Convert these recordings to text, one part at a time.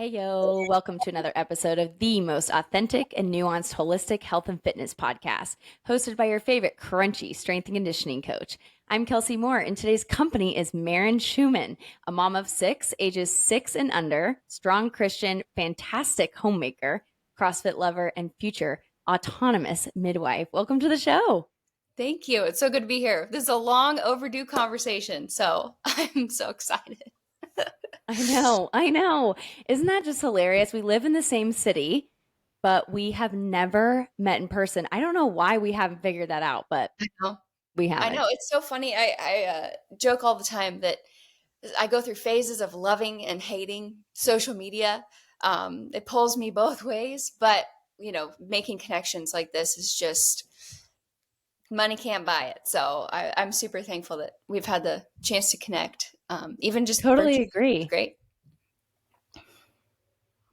Hey, yo, welcome to another episode of the most authentic and nuanced holistic health and fitness podcast, hosted by your favorite crunchy strength and conditioning coach. I'm Kelsey Moore, and today's company is Mairin Schuman, a mom of six, ages 6 and under, strong Christian, fantastic homemaker, CrossFit lover, and future autonomous midwife. Welcome to the show. Thank you. It's so good to be here. This is a long overdue conversation, so I'm so excited. I know. Isn't that just hilarious? We live in the same city, but we have never met in person. I don't know why we haven't figured that out, but I know. we I haven't. know. It's so funny. I joke all the time that I go through phases of loving and hating social media. It pulls me both ways, but making connections like this is just money can't buy it. So I'm super thankful that we've had the chance to connect, even just Totally virtually. It's agree. great.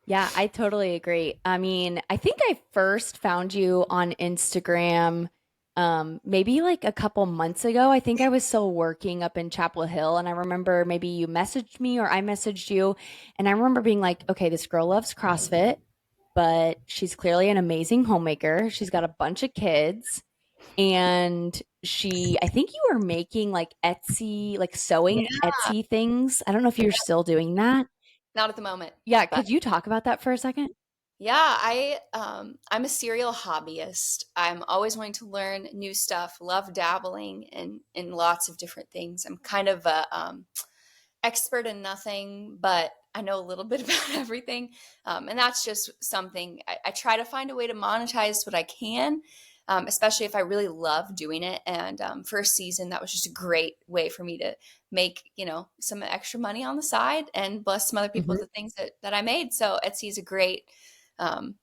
Yeah, I totally agree. I mean, I think I first found you on Instagram maybe like a couple months ago. I think I was still working up in Chapel Hill, and I remember maybe you messaged me or I messaged you, and I remember being like, okay, this girl loves CrossFit, but she's clearly an amazing homemaker. She's got a bunch of kids, and I think you were making like Etsy, like sewing Yeah. Etsy things. I don't know if you're still doing that. Not at the moment, Yeah, but could you talk about that for a second? yeah, I'm a serial hobbyist. I'm always wanting to learn new stuff. Love dabbling in lots of different things. I'm kind of a expert in nothing, but I know a little bit about everything. And that's just something I try to find a way to monetize what I can, especially if I really love doing it. And for a season, that was just a great way for me to make, some extra money on the side and bless some other people with Mhm. the things that I made. So Etsy is a great um,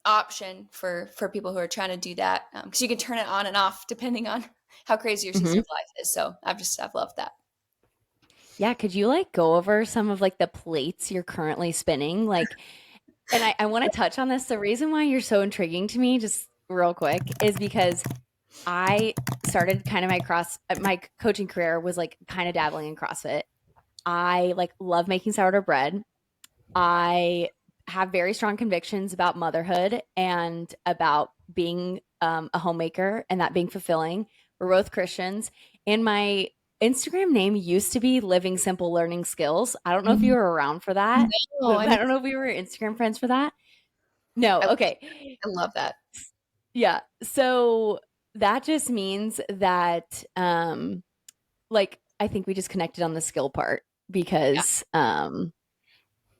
option for people who are trying to do that because you can turn it on and off depending on how crazy your season Mhm. of life is. So I've loved that. Yeah, could you like go over some of like the plates you're currently spinning? Like, and I want to touch on this. The reason why you're so intriguing to me, just real quick, is because I started kind of my coaching career was like kind of dabbling in CrossFit. I like love making sourdough bread. I have very strong convictions about motherhood and about being a homemaker and that being fulfilling. We're both Christians. And my Instagram name used to be Living Simple Learning Skills. I don't know if you Mhm. were around for that. No, I don't know if we were Instagram friends for that. No. I love Okay. I love that. Yeah. So that just means that like I think we just connected on the skill part Yeah. because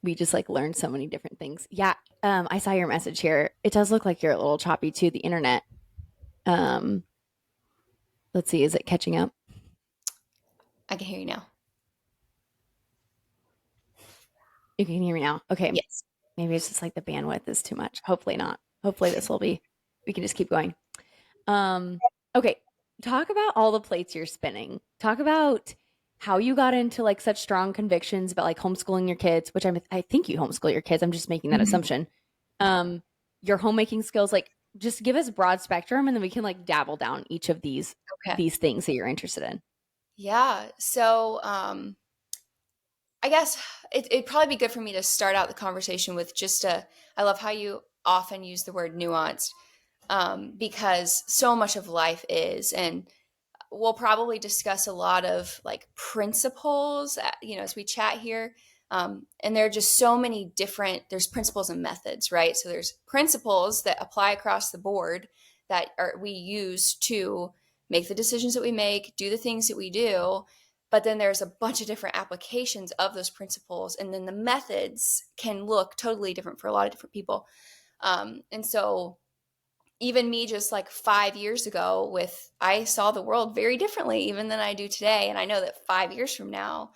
we just like learned so many different things. Yeah. I saw your message here. It does look like you're a little choppy too, the internet. Um, let's see, is it catching up? I can hear you now. You can hear me now. Okay. Yes. Maybe it's just like the bandwidth is too much. Hopefully not. Hopefully we can just keep going. Um, okay. Talk about all the plates you're spinning. Talk about how you got into like such strong convictions about like homeschooling your kids, which I think you homeschool your kids. I'm just making that Mhm. assumption. Um, your homemaking skills, like just give us broad spectrum and then we can like dabble down each of Okay. these things that you're interested in. Yeah. So, I guess it'd probably be good for me to start out the conversation with I love how you often use the word nuanced, because so much of life is, and we'll probably discuss a lot of like principles, as we chat here. And there are just so many there's principles and methods, right? So there's principles that apply across the board we use to make the decisions that we make, do the things that we do. But then there's a bunch of different applications of those principles. And then the methods can look totally different for a lot of different people. And so even me just like 5 years ago I saw the world very differently even than I do today. And I know that 5 years from now,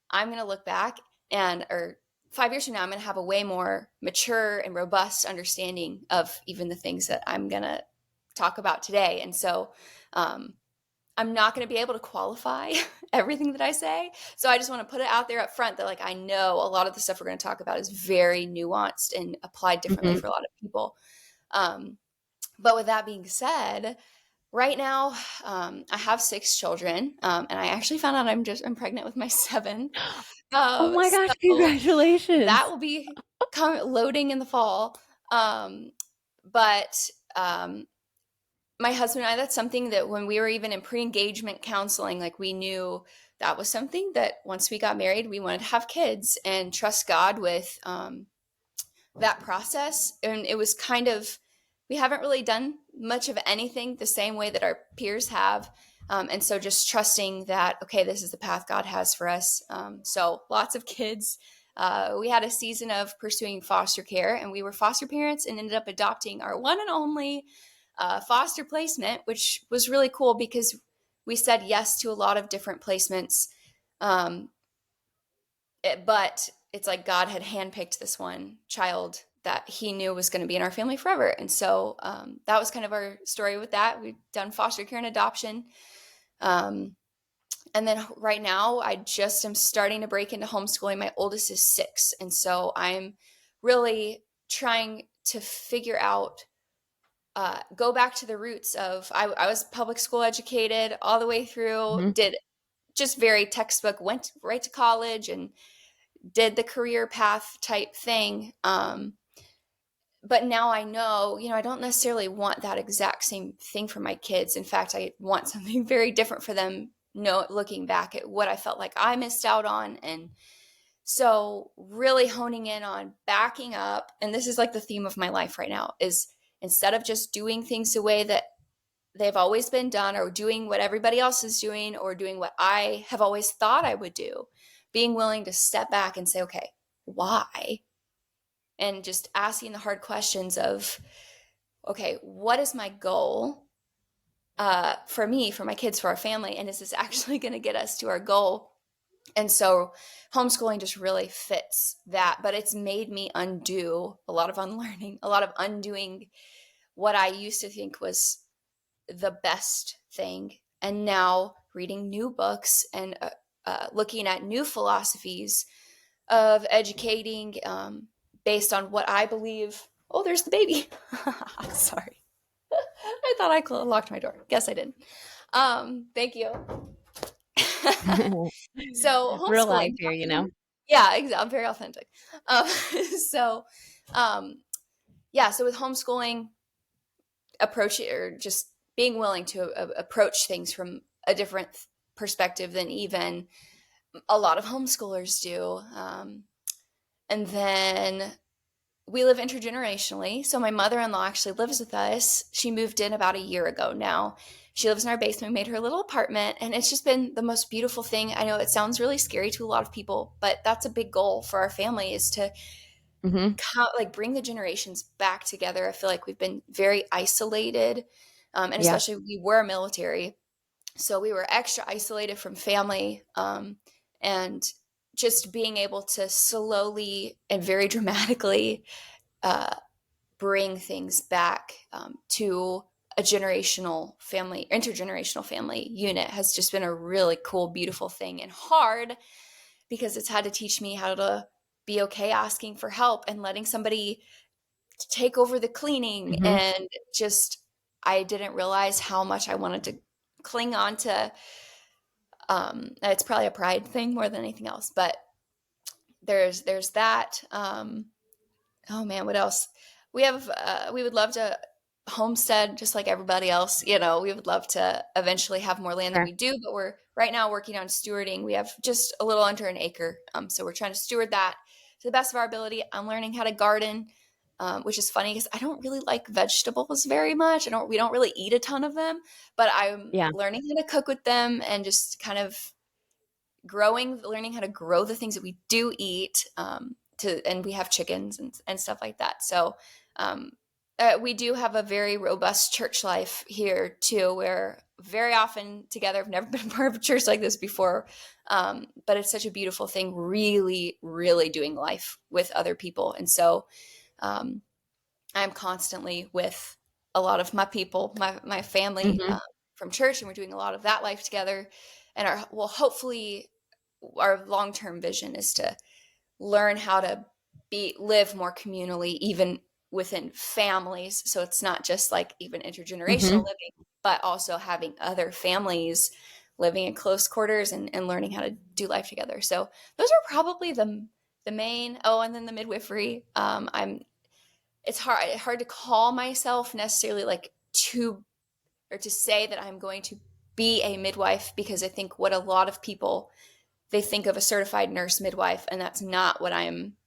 I'm going to look back or 5 years from now, I'm going to have a way more mature and robust understanding of even the things that I'm going to talk about today. And so, I'm not going to be able to qualify everything that I say. So I just want to put it out there up front that like I know a lot of the stuff we're going to talk about is very nuanced and applied differently Hmm. for a lot of people. Um, but with that being said, Right now, I have 6 children, and I actually found out I'm pregnant with my seventh. Oh my gosh, So that congratulations. will be loading in the fall. Um, but my husband and I, that's something that when we were even in pre-engagement counseling, like we knew that was something that once we got married, we wanted to have kids and trust God with that process. And it was kind of, we haven't really done much of anything the same way that our peers have. And so just trusting that, okay, this is the path God has for us. So lots of kids. We had a season of pursuing foster care, and we were foster parents and ended up adopting our one and only foster placement, which was really cool because we said yes to a lot of different placements. Um, but it's like God had handpicked this one child that he knew was going to be in our family forever. And so that was kind of our story with that. We've done foster care and adoption. Um, and then right now, I just am starting to break into homeschooling. My oldest is 6. And so I'm really trying to figure out, go back to the roots of, I was public school educated all the way through, Mhm. did just very textbook, went right to college and did the career path type thing. But now I know, I don't necessarily want that exact same thing for my kids. In fact, I want something very different for them. No, looking back at what I felt like I missed out on. And so really honing in on backing up. And this is like the theme of my life right now is instead of just doing things the way that they've always been done or doing what everybody else is doing or doing what I have always thought I would do, being willing to step back and say, okay, why? And just asking the hard questions of, okay, what is my goal for me, for my kids, for our family? And is this actually going to get us to our goal? And so homeschooling just really fits that. But it's made me undo a lot of unlearning, a lot of undoing what I used to think was the best thing. And now reading new books and looking at new philosophies of educating based on what I believe. Oh, there's the baby. Sorry. I thought I locked my door. Guess I didn't. Thank you. So Real life homeschooling, here, you know? yeah, exactly. I'm very authentic. Um, so, um, yeah. So with homeschooling, approach it or just being willing to approach things from a different perspective than even a lot of homeschoolers do. And then we live intergenerationally. So my mother-in-law actually lives with us. She moved in about a year ago now. She lives in our basement. We made her a little apartment, and it's just been the most beautiful thing. I know it sounds really scary to a lot of people, but that's a big goal for our family is to Mhm. like bring the generations back together. I feel like we've been very isolated, and Yeah. especially we were military, so we were extra isolated from family, and just being able to slowly and very dramatically uh, bring things back to a generational family, intergenerational family unit has just been a really cool, beautiful thing and hard because it's had to teach me how to be okay asking for help and letting somebody take over the cleaning. Mhm. And just, I didn't realize how much I wanted to cling on to. It's probably a pride thing more than anything else, but there's that. Oh man, what else? We would love to homestead just like everybody else. We would love to eventually have more land than Sure. we do, but we're right now working on stewarding. We have just a little under an acre. So we're trying to steward that to the best of our ability. I'm learning how to garden, which is funny because I don't really like vegetables very much. We don't really eat a ton of them, but I'm Yeah. learning how to cook with them and just kind of learning how to grow the things that we do eat. And we have chickens and stuff like that. So um, we do have a very robust church life here too. We're very often together. I've never been part of a church like this before, but it's such a beautiful thing. Really, really doing life with other people, and so um, I'm constantly with a lot of my people, my family Mhm. from church, and we're doing a lot of that life together. And hopefully our long-term vision is to learn how to live more communally even within families. So it's not just like even intergenerational Mhm. living, but also having other families living in close quarters and learning how to do life together. So those are probably the main. Oh, and then the midwifery. It's hard to call myself necessarily like to or to say that I'm going to be a midwife, because I think what a lot of people, they think of a certified nurse midwife, and that's not what I'm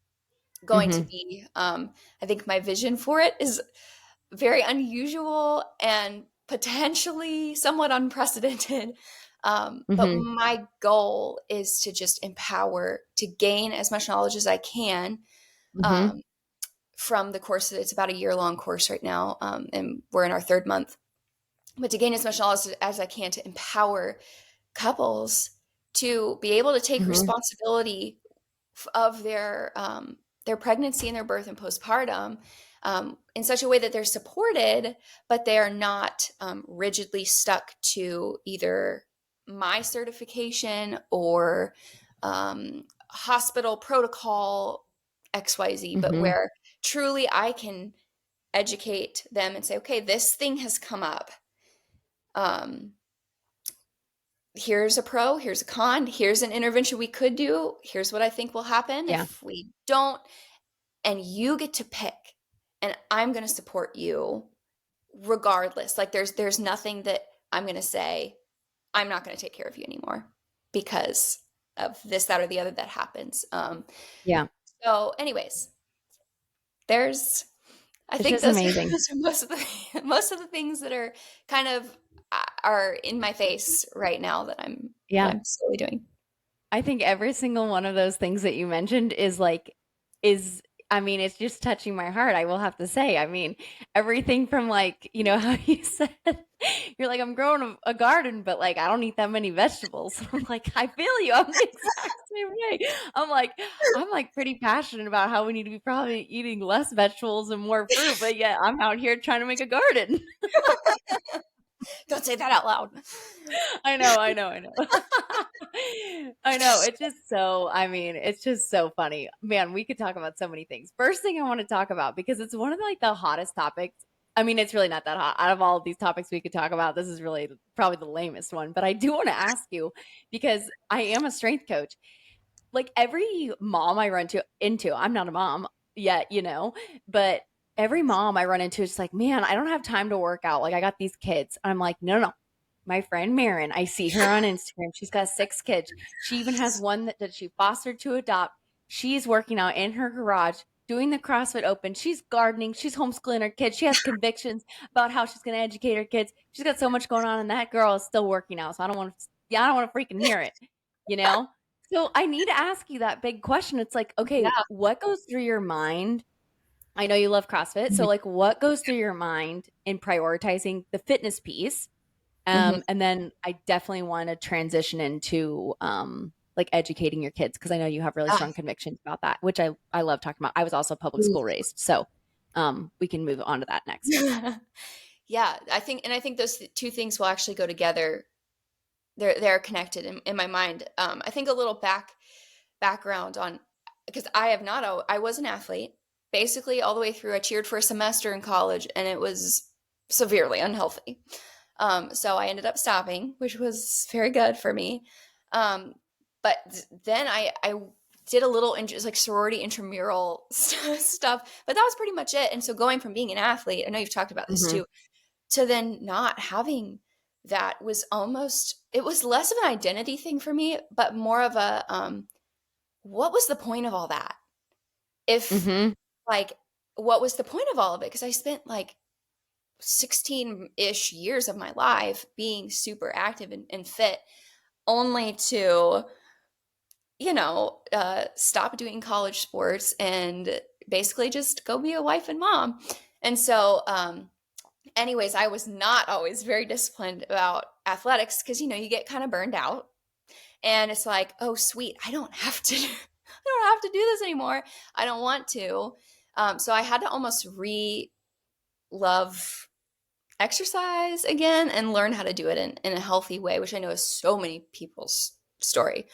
going to Mhm. be. I think my vision for it is very unusual and potentially somewhat unprecedented. But Mhm. my goal is to just empower, to gain as much knowledge as I can Mhm. um, from the course. It's about a year-long course right now, and we're in our third month. But to gain as much knowledge as I can to empower couples to be able to take Mhm. responsibility of their pregnancy and their birth and postpartum in such a way that they're supported, but they are not rigidly stuck to either my certification or hospital protocol XYZ, but Mhm. where truly I can educate them and say, okay, this thing has come up. Um, Here's a pro, here's a con, here's an intervention we could do, here's what I think will happen Yeah. if we don't, and you get to pick, and I'm going to support you regardless. Like there's nothing that I'm going to say I'm not going to take care of you anymore because of this, that, or the other that happens. Yeah. So anyways, there's, I It's think just those are, amazing. those are most of the most of the things that are kind of are in my face right now that Yeah. I'm slowly doing. I think every single one of those things that you mentioned is I mean, it's just touching my heart, I will have to say. I mean, everything from like, how you said you're like, I'm growing a garden, but like I don't eat that many vegetables. I'm like, I feel you. I'm the exact same way. I'm like pretty passionate about how we need to be probably eating less vegetables and more fruit, but yet I'm out here trying to make a garden. Don't say that out loud. I know, I know, I know. I know. It's just so funny. Man, we could talk about so many things. First thing I want to talk about, because it's one of like the hottest topics. I mean, it's really not that hot. Out of all of these topics we could talk about, this is really probably the lamest one. But I do want to ask you, because I am a strength coach. Like every mom I run into, I'm not a mom yet, but every mom I run into is like, man, I don't have time to work out. Like I got these kids. I'm like, no, no, no. My friend Mairin, I see her on Instagram. She's got 6 kids. She even has one that she fostered to adopt. She's working out in her garage, doing the CrossFit Open. She's gardening. She's homeschooling her kids. She has convictions about how she's going to educate her kids. She's got so much going on, and that girl is still working out. So I don't want to freaking hear it, you know? So I need to ask you that big question. It's like, okay, Yeah. what goes through your mind? I know you love CrossFit. So Mhm. like what goes through your mind in prioritizing the fitness piece? Mhm. And then I definitely want to transition into like educating your kids, because I know you have really Ah, strong convictions about that, which I love talking about. I was also public ooh. school raised. So we can move on to that next. Yeah, I think those two things will actually go together. They're connected in my mind. I think a little background on, because I was an athlete basically all the way through. I cheered for a semester in college, and it was severely unhealthy. So I ended up stopping, which was very good for me. Um, but then I did a little like sorority intramural stuff, but that was pretty much it. And so going from being an athlete, I know you've talked about this Hmm. too, to then not having that was almost, it was less of an identity thing for me, but more of a what was the point of all that? If Hmm. like what was the point of all of it? Because I spent like 16-ish years of my life being super active and fit, only to stop doing college sports and basically just go be a wife and mom. And so anyways, I was not always very disciplined about athletics, because you get kind of burned out, and it's like, oh sweet, I don't have to I don't have to do this anymore. I don't want to. So I had to almost love exercise again and learn how to do it in a healthy way, which I know is so many people's story.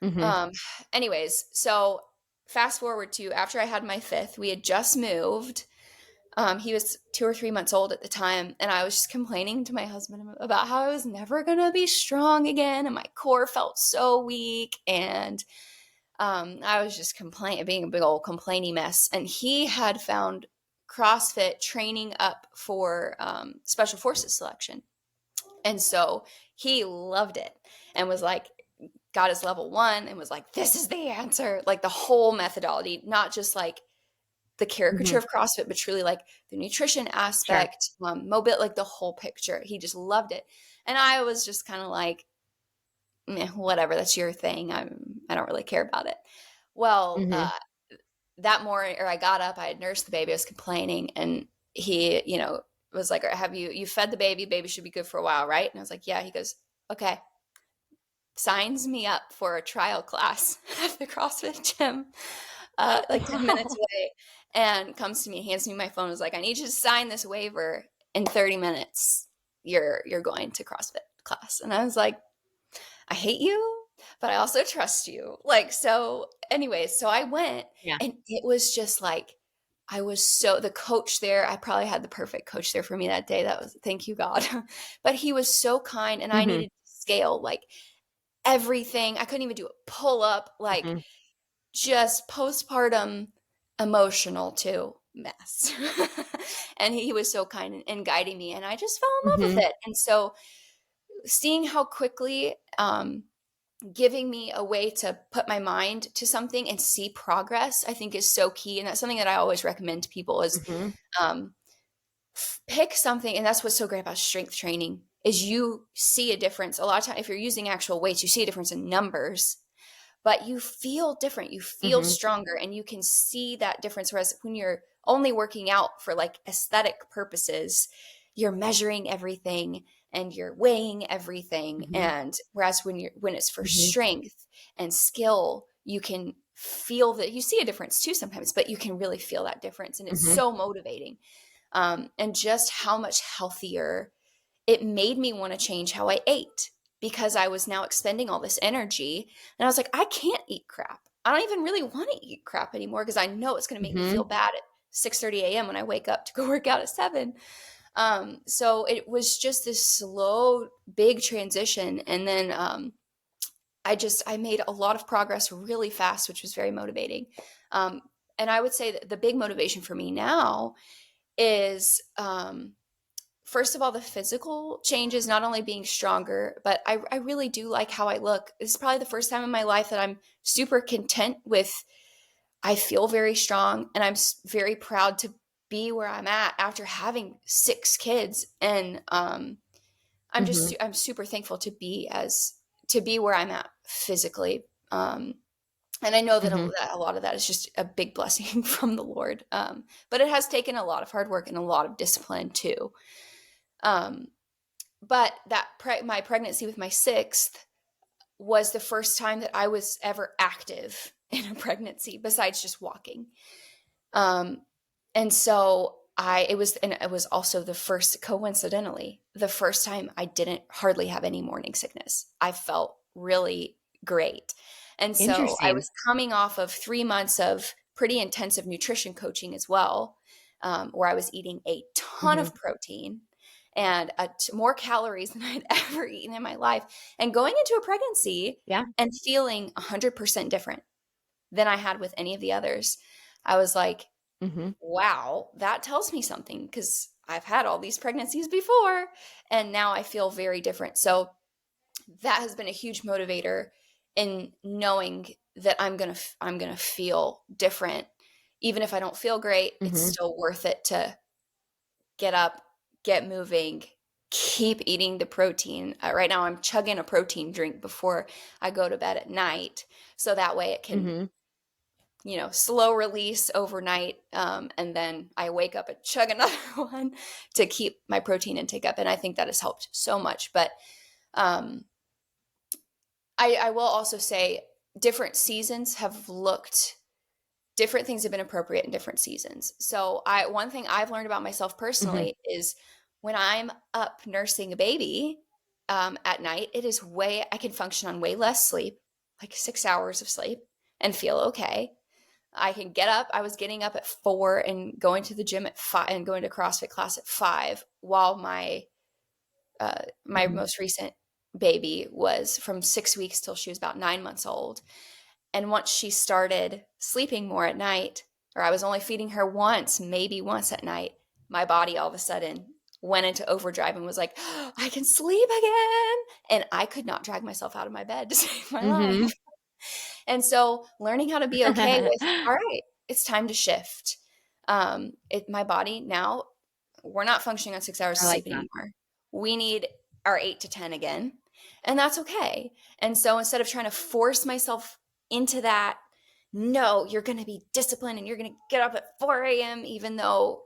Hmm. Um, anyways, so fast forward to after I had my fifth, we had just moved. He was 2 or 3 months old at the time, and I was just complaining to my husband about how I was never gonna be strong again, and my core felt so weak, and I was just being a big old complaining mess. And he had found CrossFit training up for special forces selection, and so he loved it and was like, got his level 1 and was like, this is the answer, like the whole methodology, not just like the caricature Mhm. of CrossFit, but truly like the nutrition Sure. aspect, mobile, like the whole picture. He just loved it. And I was just kind of like, meh, whatever, that's your thing. I don't really care about it. Well, Mhm. that morning, or I got up, I had nursed the baby, I was complaining, and he, was like, have you fed the baby? Baby should be good for a while, right? And I was like, yeah. He goes, okay. Signs me up for a trial class at the CrossFit gym, like 10 minutes Wow. away, and comes to me, hands me my phone, was like, I need you to sign this waiver in 30 minutes. You're going to CrossFit class. And I was like, I hate you, but I also trust you. Like, so anyways, so I went, Yeah. and it was just like, the coach there, I probably had the perfect coach there for me that day. That was, thank you, God. But he was so kind, and I Mhm. needed to scale like everything. I couldn't even do a pull up, like Mhm. just postpartum emotional too mess. And he was so kind and guiding me, and I just fell in love with Mhm. it. And so seeing how quickly, giving me a way to put my mind to something and see progress, I think is so key. And that's something that I always recommend to people is, Mhm. um, pick something. And that's what's so great about strength training is you see a difference. A lot of time, if you're using actual weights, you see a difference in numbers, but you feel different. You feel Mhm. stronger, and you can see that difference. Whereas when you're only working out for like aesthetic purposes, you're measuring everything and you're weighing everything. Mhm. And whereas when it's for Mhm. strength and skill, you can feel that you see a difference too sometimes, but you can really feel that difference. And it's Mhm. so motivating. And just how much healthier it made me want to change how I ate, because I was now expending all this energy. And I was like, I can't eat crap. I don't even really want to eat crap anymore, because I know it's going to make me feel Mhm. bad at 6:30 a.m. when I wake up to go work out at 7. So it was just this slow, big transition. And then I made a lot of progress really fast, which was very motivating. Um, and I would say that the big motivation for me now is, first of all, the physical changes, not only being stronger, but I really do like how I look. This is probably the first time in my life that I'm super content with. I feel very strong, and I'm very proud to be where I'm at after having 6 kids. And Mhm. I'm super thankful to be where I'm at physically. And I know that Mhm. that a lot of that is just a big blessing from the Lord. But it has taken a lot of hard work and a lot of discipline too. Um, but my pregnancy with my sixth was the first time that I was ever active in a pregnancy besides just walking. Um, and so it was also the first, coincidentally, the first time I didn't hardly have any morning sickness. I felt really great. And so I Interesting. was coming off of 3 months of pretty intensive nutrition coaching as well, where I was eating a ton Mhm. of protein and more calories than I'd ever eaten in my life, and going into a pregnancy Yeah. and feeling 100% different than I had with any of the others. I was like, Mhm. wow, that tells me something, because I've had all these pregnancies before and now I feel very different. So that has been a huge motivator in knowing that I'm going to feel different. Even if I don't feel great, it's Mhm. still worth it to get up, get moving, keep eating the protein. Right now I'm chugging a protein drink before I go to bed at night, so that way it can, Mhm. slow release overnight. And then I wake up and chug another one to keep my protein intake up. And I think that has helped so much. But um, I will also say different seasons have looked different, things have been appropriate in different seasons. So one thing I've learned about myself Mhm. personally is when I'm up nursing a baby, at night, I can function on way less sleep, like 6 hours of sleep, and feel okay. I can get up. I was getting up at 4 and going to the gym at 5 and going to CrossFit class at 5 while my Mhm. most recent baby was from 6 weeks till she was about 9 months old. And once she started sleeping more at night, or I was only feeding her once, maybe once at night, my body all of a sudden went into overdrive and was like, oh, I can sleep again. And I could not drag myself out of my bed to save my life. Mhm. And so learning how to be okay with, all right, it's time to shift. My body now, we're not functioning on 6 hours I of like sleep that. anymore. We need our 8 to 10 again. And that's okay. And so instead of trying to force myself into that, no, you're going to be disciplined and you're going to get up at 4 a.m., even though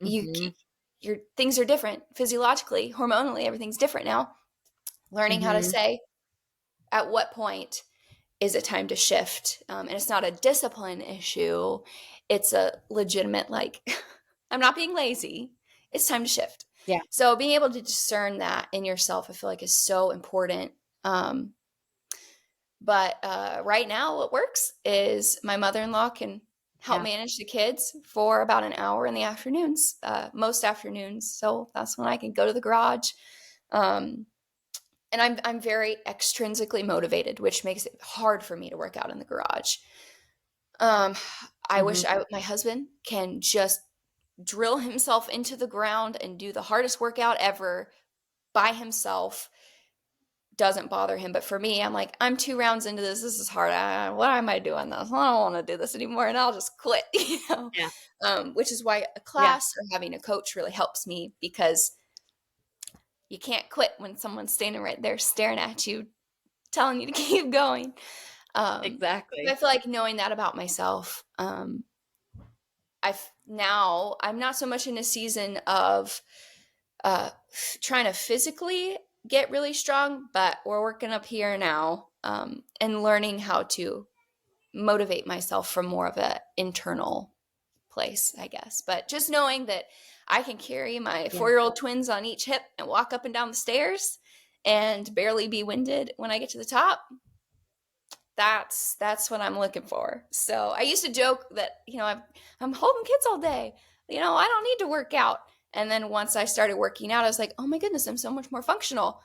you, Mhm. your things are different physiologically, hormonally, everything's different now. Learning how to Mhm. say at what point is it time to shift? And it's not a discipline issue. It's a legitimate, like, I'm not being lazy. It's time to shift. Yeah. So being able to discern that in yourself, I feel like is so important. But right now, what works is my mother-in-law can help Yeah. manage the kids for about an hour in the afternoons, most afternoons. So that's when I can go to the garage. Um, and I'm very extrinsically motivated, which makes it hard for me to work out in the garage. Um, I wish Mhm. my husband can just drill himself into the ground and do the hardest workout ever by himself. Doesn't bother him, but for me, I'm like, I'm 2 rounds into this. This is hard. Why am I doing this? I don't want to do this anymore, and I'll just quit. Yeah. Which is why a Yeah. class or having a coach really helps me because you can't quit when someone's standing right there staring at you, telling you to keep going. So I Exactly. feel like knowing that about myself, I'm not so much in a season of trying to physically get really strong, but we're working up here now, and learning how to motivate myself from more of an internal place, I guess. But just knowing that I can carry my Yeah. 4-year-old twins on each hip and walk up and down the stairs and barely be winded when I get to the top, that's what I'm looking for. So I used to joke that, I'm holding kids all day. I don't need to work out. And then once I started working out, I was like, oh my goodness, I'm so much more functional.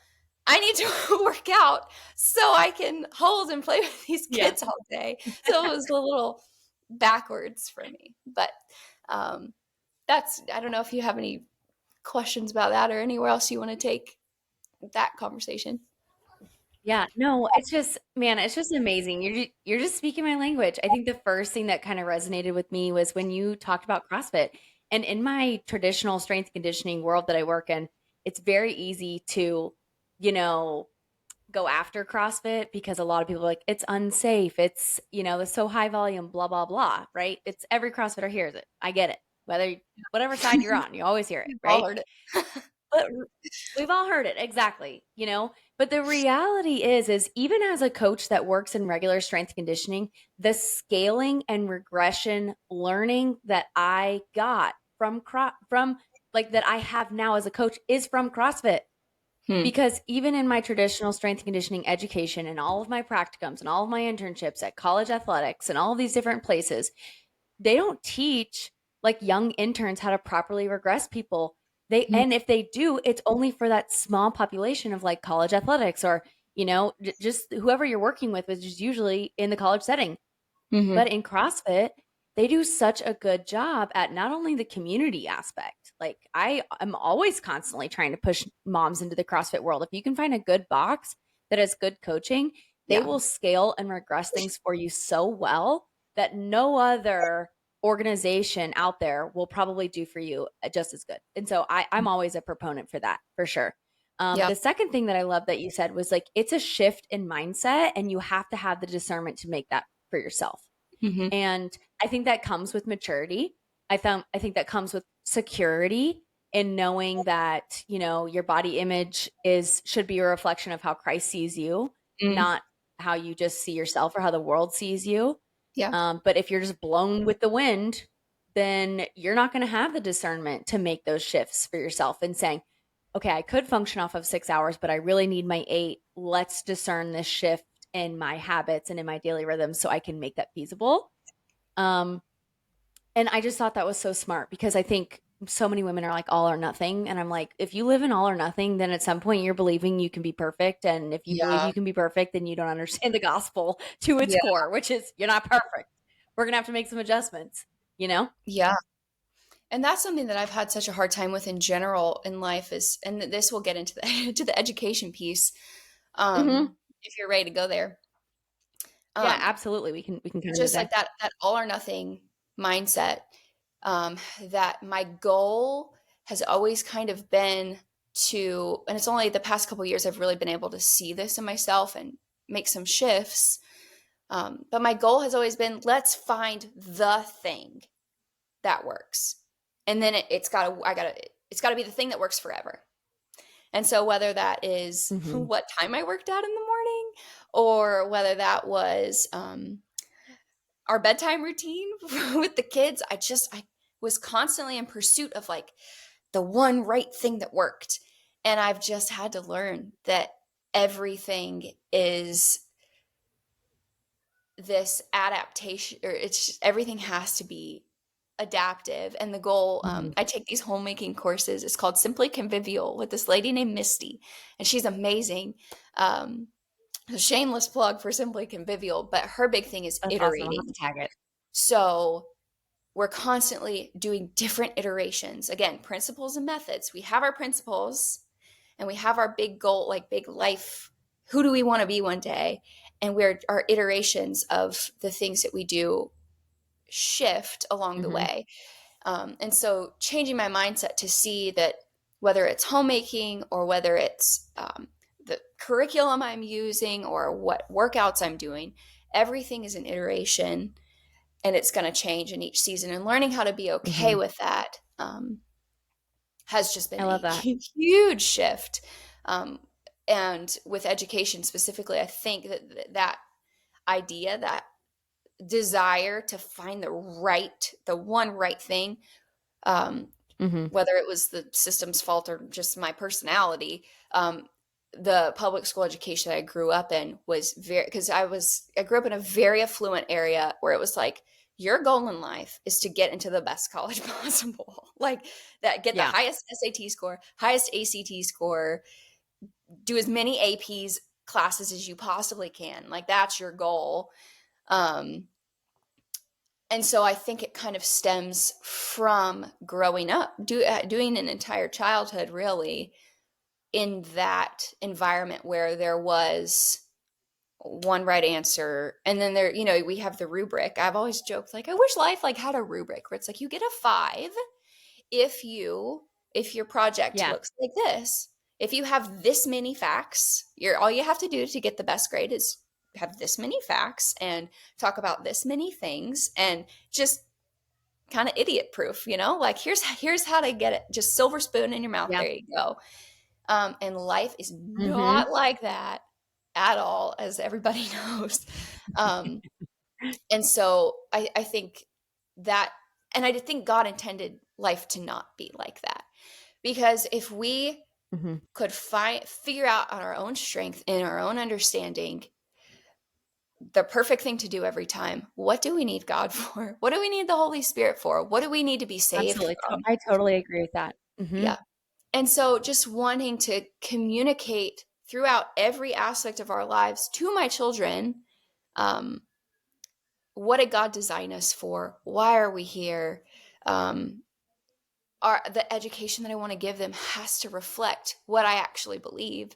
I need to work out so I can hold and play with these Yeah. kids all day. So it was a little backwards for me. But um, I don't know if you have any questions about that or anywhere else you want to take that conversation. Yeah, no, it's just man, it's just amazing. You're just speaking my language. I think the first thing that kind of resonated with me was when you talked about CrossFit. And in my traditional strength and conditioning world that I work in, it's very easy to, you know, go after CrossFit because a lot of people are like it's unsafe. It's so high volume, blah blah blah, right? It's every CrossFitter hears it. I get it. Whatever side you're on, you always hear it, We've all right? heard it. But we've all heard it, exactly. But the reality is even as a coach that works in regular strength conditioning, the scaling and regression learning that I got from like that I have now as a coach is from CrossFit. Hmm. Because even in my traditional strength and conditioning education and all of my practicums and all of my internships at college athletics and all of these different places, they don't teach like young interns how to properly regress people. Hmm. And if they do, it's only for that small population of like college athletics or, just whoever you're working with, which is usually in the college setting. Hmm. But in CrossFit, they do such a good job at not only the community aspect. Like I am always constantly trying to push moms into the CrossFit world. If you can find a good box that has good coaching, they Yeah. will scale and regress things for you so well that no other organization out there will probably do for you just as good. And so I'm always a proponent for that, for sure. Yeah. The second thing that I love that you said was like it's a shift in mindset, and you have to have the discernment to make that for yourself. Hmm. And I think that comes with maturity. I think that comes with security in knowing that, your body image should be a reflection of how Christ sees you, Mm. not how you just see yourself or how the world sees you. Yeah. But if you're just blown with the wind, then you're not going to have the discernment to make those shifts for yourself and saying, okay, I could function off of 6 hours, but I really need my 8. Let's discern this shift in my habits and in my daily rhythms so I can make that feasible. Um, and I just thought that was so smart because I think so many women are like all or nothing. And I'm like, if you live in all or nothing, then at some point you're believing you can be perfect. And if you believe Yeah. you can be perfect, then you don't understand the gospel to its Yeah. core, which is you're not perfect. We're going to have to make some adjustments, you know? Yeah. And that's something that I've had such a hard time with in general in life is, and this will get into the to the education piece, Hmm. if you're ready to go there. Yeah, Um, absolutely. We can kind of move just like there. that all or nothing mindset. That my goal has always kind of been to, and it's only the past couple years I've really been able to see this in myself and make some shifts. But my goal has always been, let's find the thing that works, and then it's got to be the thing that works forever. And so whether that is Hmm. what time I worked out in the morning, or whether that was our bedtime routine with the kids, I was constantly in pursuit of like the one right thing that worked. And I've just had to learn that everything is this adaptation, or it's just, everything has to be adaptive. And the goal, Hmm. I take these homemaking courses. It's called Simply Convivial with this lady named Misty, and she's amazing. Um, a shameless plug for Simply Convivial, but her big thing is That's awesome. I'll have to iterating. tag it. So we're constantly doing different iterations. Again, principles and methods. We have our principles and we have our big goal, like big life. Who do we want to be one day? And we're our iterations of the things that we do shift along the Hmm. way. And so changing my mindset to see that whether it's homemaking or whether it's the curriculum I'm using or what workouts I'm doing, everything is an iteration and it's going to change in each season. And learning how to be okay Hmm. with that has just I been love a that. huge shift. Um, and with education specifically, I think that idea, that desire to find the one right thing, um, Hmm. whether it was the system's fault or just my personality, the public school education that I grew up in was very, because I grew up in a very affluent area where it was like, your goal in life is to get into the best college possible. Like that, get the Yeah. highest SAT score, highest ACT score, do as many APs classes as you possibly can. Like that's your goal. Um, and so I think it kind of stems from growing up, doing an entire childhood really in that environment where there was one right answer. And then there, we have the rubric. I've always joked, like, I wish life like had a rubric where it's like you get a 5 if your project Yeah. looks like this. If you have this many facts, you're all you have to do to get the best grade is have this many facts and talk about this many things, and just kind of idiot proof, like here's how to get it, just silver spoon in your mouth, Yeah. there you go. And life is Hmm. not like that at all, as everybody knows. um, and so I think that, and I think God intended life to not be like that, because if we Hmm. could figure out on our own strength and our own understanding the perfect thing to do every time, what do we need God for? What do we need the Holy Spirit for? What do we need to be saved Absolutely. from? I totally agree with that. Hmm. Yeah. And so just wanting to communicate throughout every aspect of our lives to my children, um, what did God design us for? Why are we here? Um, the education that I want to give them has to reflect what I actually believe.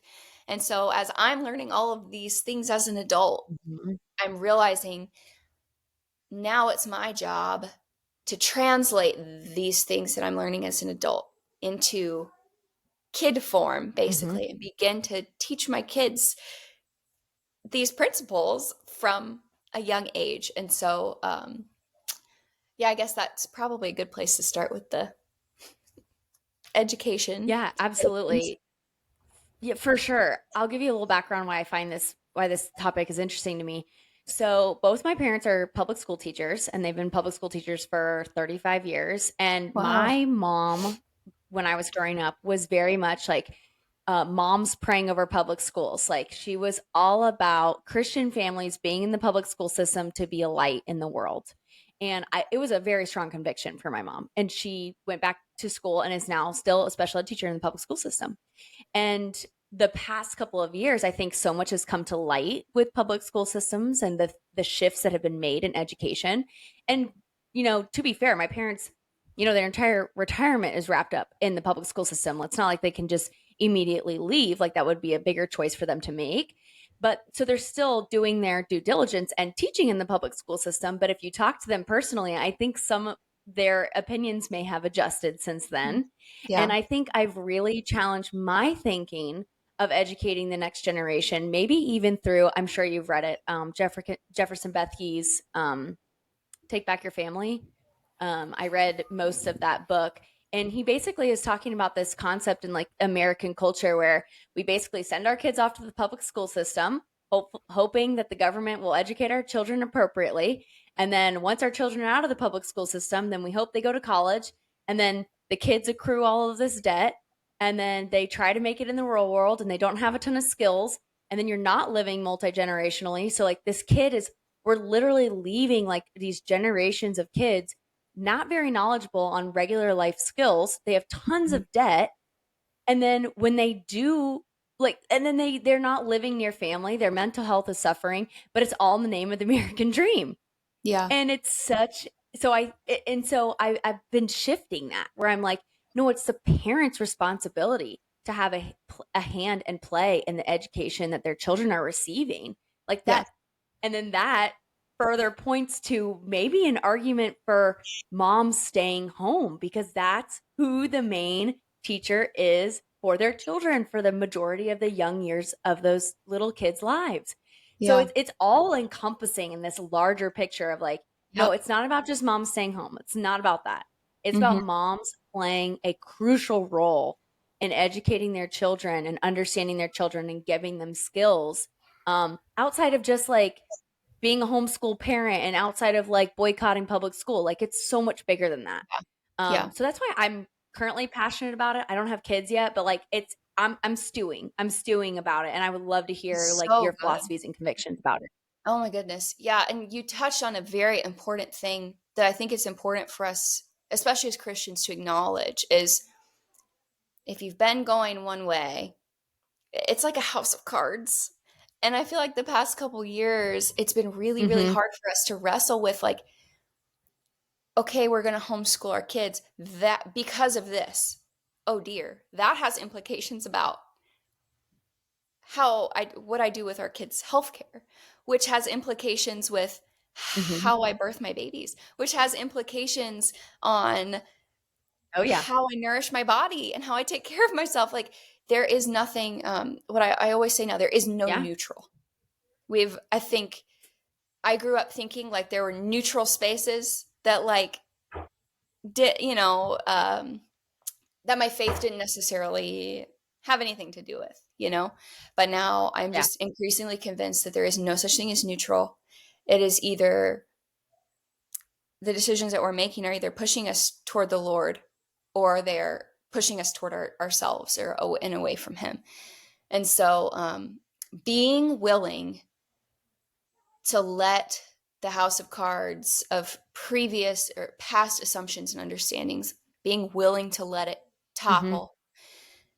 And so as I'm learning all of these things as an adult, Hmm. I'm realizing now it's my job to translate these things that I'm learning as an adult into kid form, Hmm. basically, and begin to teach my kids these principles from a young age. And so, yeah, I guess that's probably a good place to start with the education. Yeah, absolutely. Yeah, for sure. I'll give you a little background why this topic is interesting to me. So, both my parents are public school teachers, and they've been public school teachers for 35 years. And Wow. my mom, when I was growing up, was very much like moms praying over public schools. Like, she was all about Christian families being in the public school system to be a light in the world. And it was a very strong conviction for my mom. And she went back to school and is now still a special ed teacher in the public school system. And the past couple of years, I think so much has come to light with public school systems and the shifts that have been made in education. And, to be fair, my parents, their entire retirement is wrapped up in the public school system. It's not like they can just immediately leave. Like that would be a bigger choice for them to make. But so they're still doing their due diligence and teaching in the public school system. But if you talk to them personally, I think some of their opinions may have adjusted since Mhm. then. And Yeah. I think I've really challenged my thinking of educating the next generation, maybe even through, I'm sure you've read it, Jefferson Bethke's Take Back Your Family. I read most of that book. And he basically is talking about this concept in like American culture where we basically send our kids off to the public school system, hoping that the government will educate our children appropriately. And then once our children are out of the public school system, then we hope they go to college. And then the kids accrue all of this debt. And then they try to make it in the real world and they don't have a ton of skills. And then you're not living multi generationally. So, like, this kid is, we're literally leaving like these generations of kids not very knowledgeable on regular life skills. They have tons Mhm. of debt. And then when they do, like, and then they're not living near family, their mental health is suffering, but it's all in the name of the American dream. Yeah. And it's such, so I've been shifting that where I'm like, no, it's the parents' responsibility to have a hand and play in the education that their children are receiving. Like that, Yes. and then that further points to maybe an argument for moms staying home because that's who the main teacher is for their children for the majority of the young years of those little kids' lives. So Yeah. it's all encompassing in this larger picture of like, no, Yep. it's not about just moms staying home. It's not about that. It's Hmm. about moms playing a crucial role in educating their children and understanding their children and giving them skills outside of just like being a homeschool parent and outside of like boycotting public school. Like it's so much bigger than that. Yeah. So that's why I'm currently passionate about it. I don't have kids yet, but like I'm stewing. I'm stewing about it. And I would love to hear like So your good. philosophies and convictions about it. Oh my goodness. Yeah. And you touched on a very important thing that I think it's important for us, especially as Christians, to acknowledge is if you've been going one way, it's like a house of cards. And I feel like the past couple years, it's been really, really Hmm. hard for us to wrestle with like, okay, we're going to homeschool our kids that because of this. Oh dear, that has implications about what I do with our kids' healthcare, which has implications with Hmm. how I birth my babies, which has implications on Oh yeah. how I nourish my body and how I take care of myself. Like there is nothing. What I always say now, there is no Yeah. neutral. I think I grew up thinking like there were neutral spaces that like did that my faith didn't necessarily have anything to do with, But now I'm Yeah. just increasingly convinced that there is no such thing as neutral. It is either the decisions that we're making are either pushing us toward the Lord or they're pushing us toward ourselves or and away from Him. And so being willing to let the house of cards of previous or past assumptions and understandings, being willing to let it Hmm. topple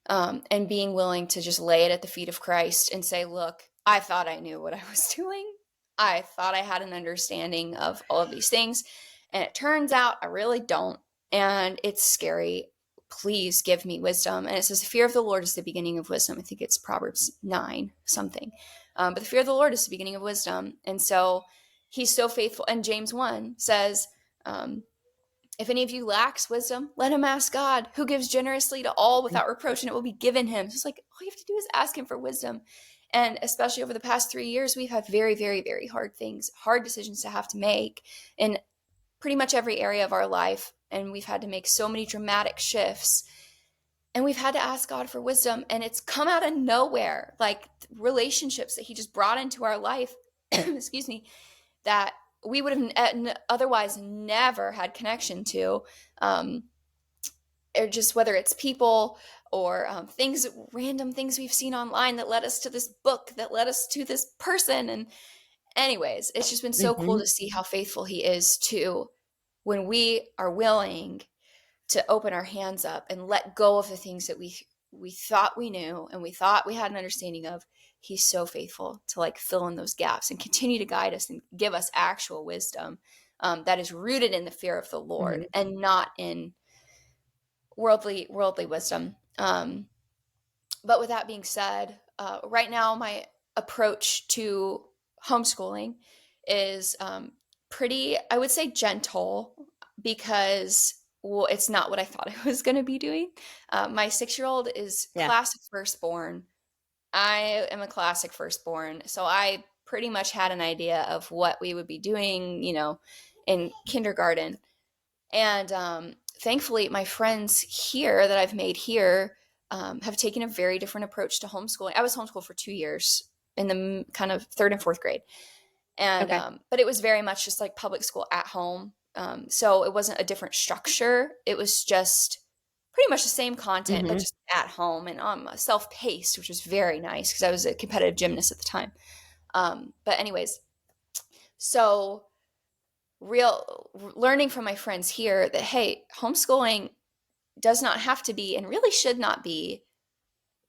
and being willing to just lay it at the feet of Christ and say, look, I thought I knew what I was doing. I thought I had an understanding of all of these things. And it turns out I really don't. And it's scary. Please give me wisdom. And it says, the fear of the Lord is the beginning of wisdom. I think it's Proverbs 9 something. But the fear of the Lord is the beginning of wisdom. And so he's so faithful. And James 1 says, um, if any of you lacks wisdom, let him ask God, who gives generously to all without reproach, and it will be given him. So it's like all you have to do is ask him for wisdom. And especially over the past 3 years, we've had very, very, very hard things, hard decisions to have to make in pretty much every area of our life. And we've had to make so many dramatic shifts. And we've had to ask God for wisdom. And it's come out of nowhere, like relationships that he just brought into our life, excuse me, that we would have otherwise never had connection to, um, or just whether it's people or random things we've seen online that led us to this book, that led us to this person, Anyways, it's just been so cool Mhm. to see how faithful he is to when we are willing to open our hands up and let go of the things that we thought we knew and we thought we had an understanding of. He's so faithful to like fill in those gaps and continue to guide us and give us actual wisdom, that is rooted in the fear of the Lord Mhm. and not in worldly wisdom. But with that being said, right now my approach to homeschooling is pretty, I would say, gentle, because well, it's not what I thought I was going to be doing. My 6-year-old is Yeah. classic firstborn. I am a classic firstborn, so I pretty much had an idea of what we would be doing, in kindergarten. And thankfully, my friends here that I've made here have taken a very different approach to homeschooling. I was homeschooled for 2 years in the kind of third and fourth grade, and Okay. but it was very much just like public school at home. So it wasn't a different structure. It was just pretty much the same content, but Mhm. just at home and self-paced, which was very nice because I was a competitive gymnast at the time. But anyways, so real learning from my friends here that hey, homeschooling does not have to be and really should not be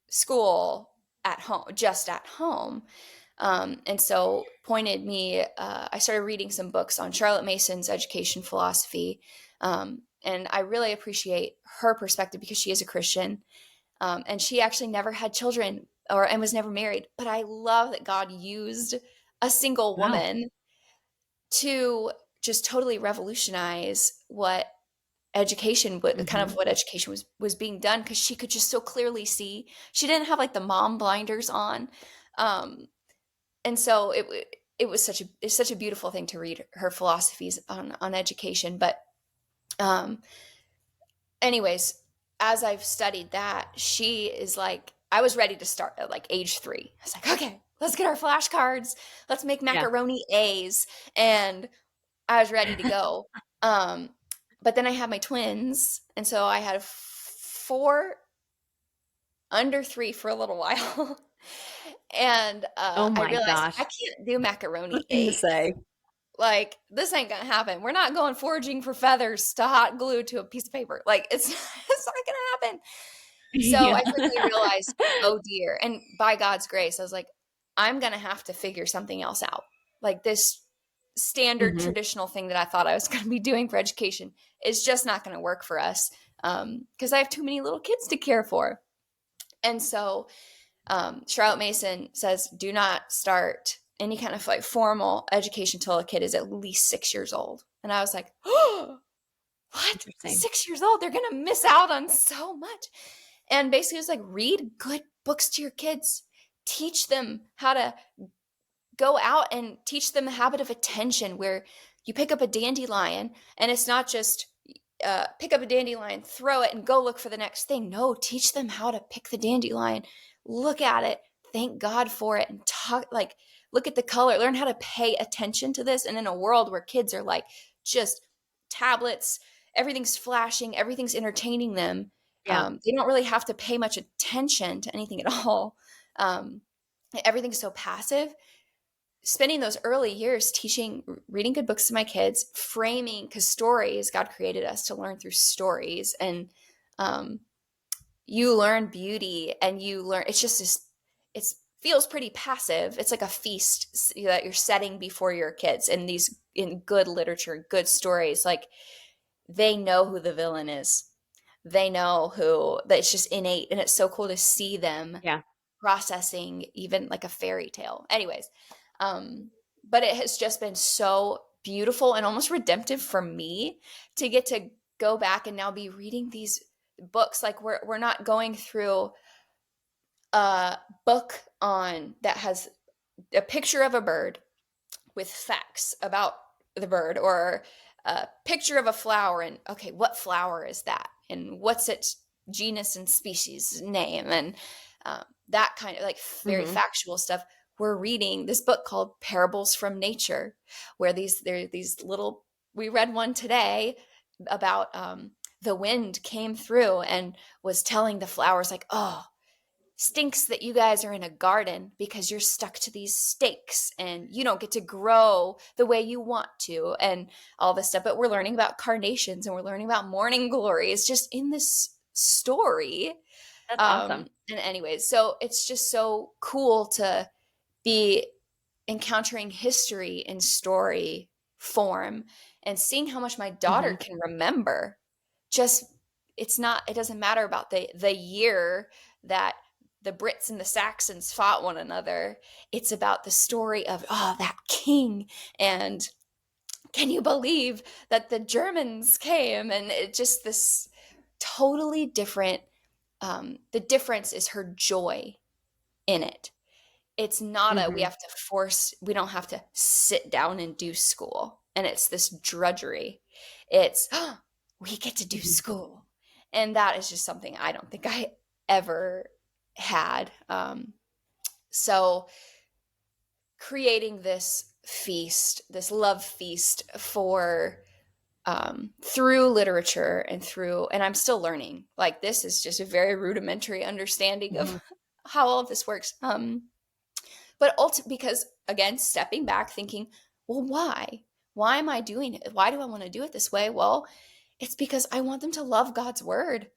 school at home, just at home. And so pointed me, I started reading some books on Charlotte Mason's education philosophy. And I really appreciate her perspective because she is a Christian. And she actually never had children and was never married. But I love that God used a single Wow. woman to just totally revolutionize what education, what kind of Mhm. what education was being done, because she could just so clearly see. She didn't have like the mom blinders on. um and so it's such a beautiful thing to read her philosophies on education. But um anyways, as I've studied that, she is like, I was ready to start at like age 3. I was like, okay, let's get our flashcards, let's make Yeah. macaroni A's. And I was ready to go. Um, but then I had my twins, and so I had 4 under 3 for a little while. And Oh I my realized I gosh. can't do I was macaroni gonna egg. say. Like, this ain't gonna happen. We're not going foraging for feathers to hot glue to a piece of paper. Like, it's it's not gonna happen. So Yeah. I quickly realized, oh dear. And by God's grace, I was like, I'm going to have to figure something else out. Like, this standard Mhm. traditional thing that I thought I was going to be doing for education is just not going to work for us, because I have too many little kids to care for. And so Charlotte Mason says, do not start any kind of like formal education until a kid is at least 6 years old. And I was like, oh, what? Interesting. 6 years old? They're going to miss out on so much. And basically, it's like, read good books to your kids, teach them how to go out and teach them the habit of attention, where you pick up a dandelion and it's not just pick up a dandelion, throw it, and go look for the next thing. No, teach them how to pick the dandelion, look at it, thank God for it, and talk, like, look at the color, learn how to pay attention to this. And in a world where kids are like just tablets, everything's flashing, everything's entertaining them. Yeah. They don't really have to pay much attention to anything at all. Um, Everything's so passive. Spending those early years teaching, reading good books to my kids, framing, because stories, God created us to learn through stories. And um, you learn beauty, and you learn, it's just this, it feels pretty passive. It's like a feast that you're setting before your kids, and these, in good literature, good stories, like, they know who the villain is. They know who, that it's just innate. And it's so cool to see them Yeah. processing even like a fairy tale. Anyways, but it has just been so beautiful and almost redemptive for me to get to go back and now be reading these books. Like, we're not going through a book on that has a picture of a bird with facts about the bird, or a picture of a flower, and okay, what flower is that, and what's its genus and species name, and that kind of like very Mhm. factual stuff. We're reading this book called Parables from Nature, where there are these little, we read one today about the wind came through and was telling the flowers like, oh, stinks that you guys are in a garden because you're stuck to these stakes and you don't get to grow the way you want to and all this stuff. But we're learning about carnations and we're learning about morning glories just in this story. That's awesome. And anyways, so it's just so cool to be encountering history in story form and seeing how much my daughter Hmm. can remember. Just it doesn't matter about the year that the Brits and the Saxons fought one another. It's about the story of, oh, that king, and can you believe that the Germans came, and it just this totally different. The difference is her joy in it. It's not a Hmm. we don't have to sit down and do school. And it's this drudgery. It's, oh, we get to do Hmm. school. And that is just something I don't think I ever had. So creating this feast, this love feast for through literature and I'm still learning. Like, this is just a very rudimentary understanding of Hmm. how all of this works. But ultimately, because again, stepping back, thinking, well, why? Why am I doing it? Why do I want to do it this way? Well, it's because I want them to love God's word.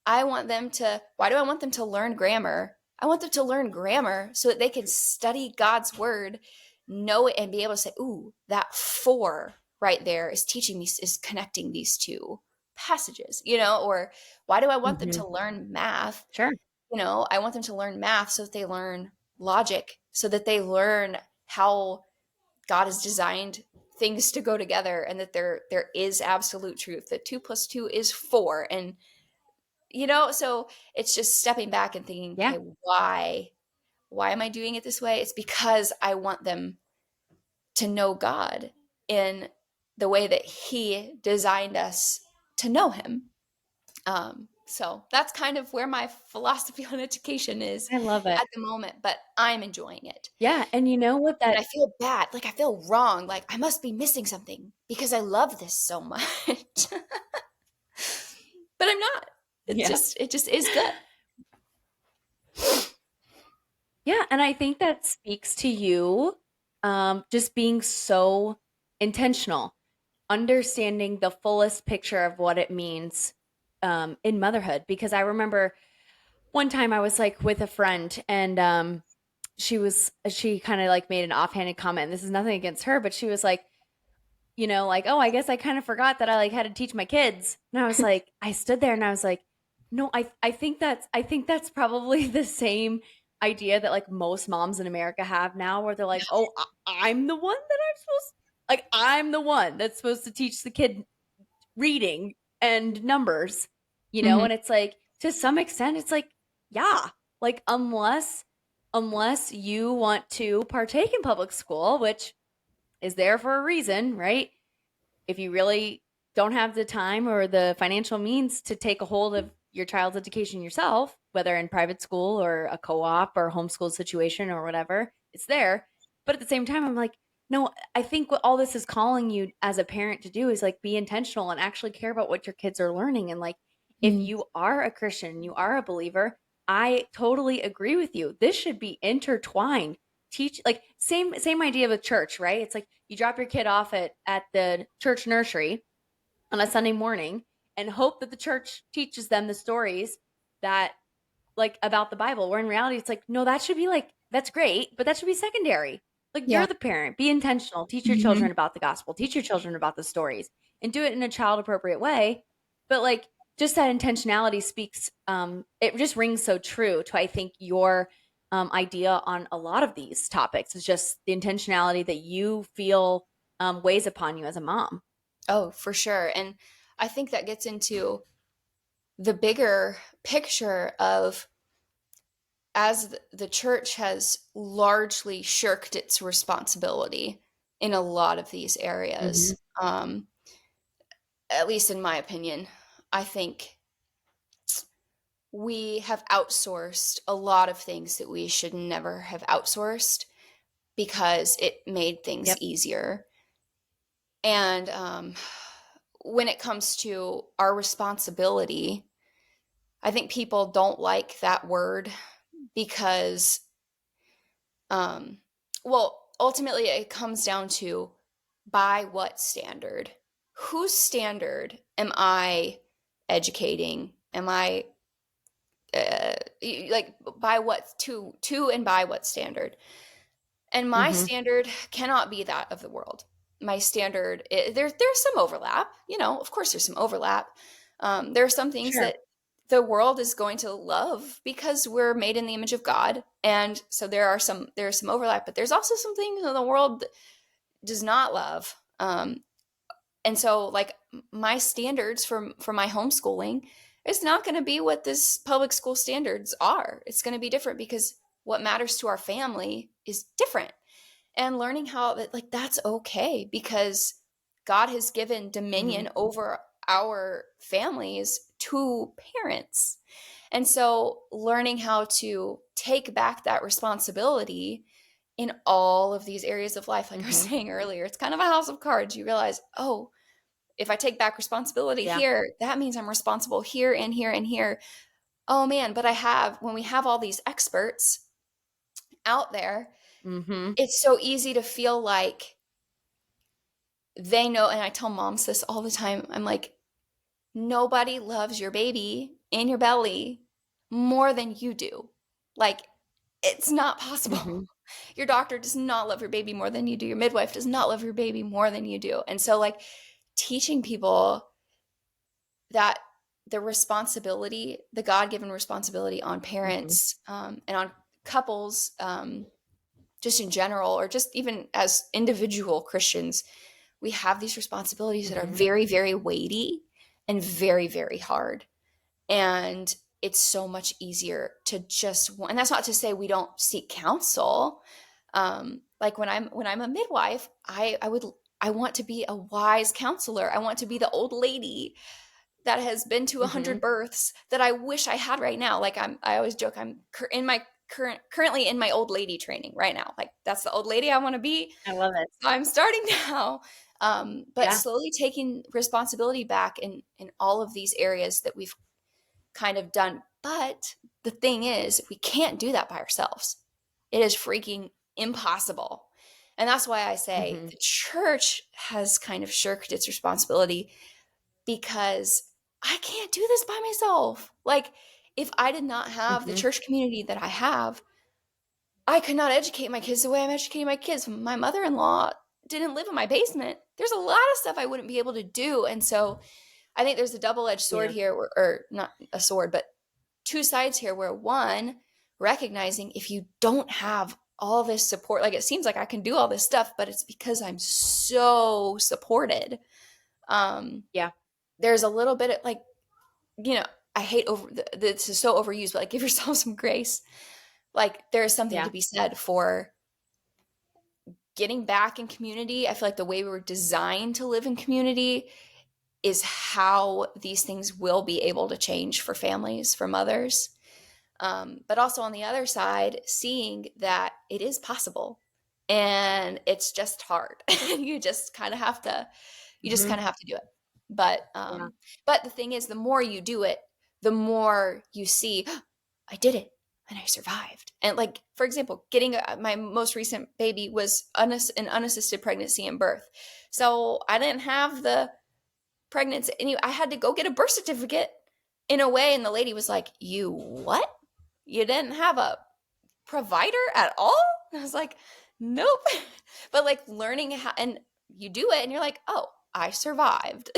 Why do I want them to learn grammar? I want them to learn grammar so that they can study God's word, know it, and be able to say, ooh, that for right there is teaching me, is connecting these two passages, or why do I want them Hmm. to learn math? Sure. I want them to learn math so that they learn logic, so that they learn how God has designed things to go together, and that there is absolute truth, that 2 + 2 is 4. And so it's just stepping back and thinking, Yeah. okay, why am I doing it this way? It's because I want them to know God in the way that He designed us to know Him. So that's kind of where my philosophy on education is I love it. at the moment, but I'm enjoying it. Yeah. And you know what And that, I feel bad, like I feel wrong, like I must be missing something because I love this so much. But I'm not. yeah. It just is good. Yeah. And I think that speaks to you just being so intentional, understanding the fullest picture of what it means in motherhood. Because I remember one time I was like with a friend and she kind of like made an offhanded comment. This is nothing against her, but she was like, like, oh, I guess I kind of forgot that I like had to teach my kids. And I was like, I stood there and I was like, no, I think that's probably the same idea that like most moms in America have now, where they're like, oh, I'm the one that I'm the one that's supposed to teach the kid reading and numbers, Mhm. and it's like to some extent, it's like, yeah, like unless you want to partake in public school, which is there for a reason, right? If you really don't have the time or the financial means to take a hold of your child's education yourself, whether in private school or a co-op or homeschool situation or whatever, it's there. But at the same time, I'm like, no, I think what all this is calling you as a parent to do is like be intentional and actually care about what your kids are learning. And like, if Mhm. you are a Christian, you are a believer, I totally agree with you. This should be intertwined. Teach, like, same idea with church, right? It's like you drop your kid off at the church nursery on a Sunday morning and hope that the church teaches them the stories that like about the Bible. Where in reality, it's like, no, that should be like, that's great, but that should be secondary. Like, Yeah. you're the parent, be intentional, teach your Mhm. children about the gospel, teach your children about the stories, and do it in a child appropriate way. But like, just that intentionality speaks, it just rings so true to, I think, your idea on a lot of these topics is just the intentionality that you feel weighs upon you as a mom. Oh, for sure. And I think that gets into the bigger picture of, as the church has largely shirked its responsibility in a lot of these Hmm. areas, at least in my opinion, I think we have outsourced a lot of things that we should never have outsourced because it made things Yep. easier. And when it comes to our responsibility, I think people don't like that word because, um, well, ultimately it comes down to by what standard? Whose standard am I educating? Am I like by what to and by what standard? And my Mhm. standard cannot be that of the world. My standard, there's some overlap, of course there's some overlap. There are some things Sure. that the world is going to love because we're made in the image of God. And so there's some overlap, but there's also some things that the world does not love. And so like my standards for my homeschooling is not going to be what this public school standards are. It's going to be different because what matters to our family is different. And learning how that like that's okay because God has given Mhm. dominion over our families to parents. And so learning how to take back that responsibility in all of these areas of life, like I was Mhm. saying earlier, it's kind of a house of cards. You realize, oh, if I take back responsibility Yeah. here, that means I'm responsible here and here and here. Oh man, but when we have all these experts out there, Mhm. it's so easy to feel like they know. And I tell moms this all the time. I'm like, nobody loves your baby in your belly more than you do. Like, it's not possible. Mhm. Your doctor does not love your baby more than you do. Your midwife does not love your baby more than you do. And so, like, teaching people that the responsibility, the God given responsibility on Mhm. parents and on couples, just in general, or just even as individual Christians, we have these responsibilities that are Mhm. very, very weighty and very, very hard. And it's so much easier to just, and that's not to say we don't seek counsel. Like when I'm a midwife, I want to be a wise counselor. I want to be the old lady that has been to 100 Mhm. births that I wish I had right now. Like I always joke, I'm in my currently in my old lady training right now. Like that's the old lady I want to be. I love it. I'm starting now. But Yeah. slowly taking responsibility back in all of these areas that we've kind of done. But the thing is, we can't do that by ourselves. It is freaking impossible. And that's why I say Mhm. the church has kind of shirked its responsibility because I can't do this by myself. Like, if I did not have the Mhm. church community that I have, I could not educate my kids the way I'm educating my kids. My mother in law didn't live in my basement. There's a lot of stuff I wouldn't be able to do. And so I think there's a double edged sword Yeah. here, or not a sword, but two sides here where one, recognizing if you don't have all this support, like it seems like I can do all this stuff, but it's because I'm so supported. Um, Yeah. there's a little bit of like, I hate this is so overused, but like give yourself some grace. Like there is something to Yeah. be said for getting back in community. I feel like the way we were designed to live in community is how these things will be able to change for families, for mothers. But also on the other side, seeing that it is possible and it's just hard. you just kind of have to, you just Mhm. kind of have to do it. But Yeah. but the thing is, the more you do it, the more you see, "Oh, I did it and I survived. And like for example, getting my most recent baby was an unassisted pregnancy and birth. So I didn't have the pregnancy, and I had to go get a birth certificate in a way. And the lady was like, "You what? You didn't have a provider at all?" And I was like, "Nope." But like learning how, and you do it, and you're like, "Oh, I survived."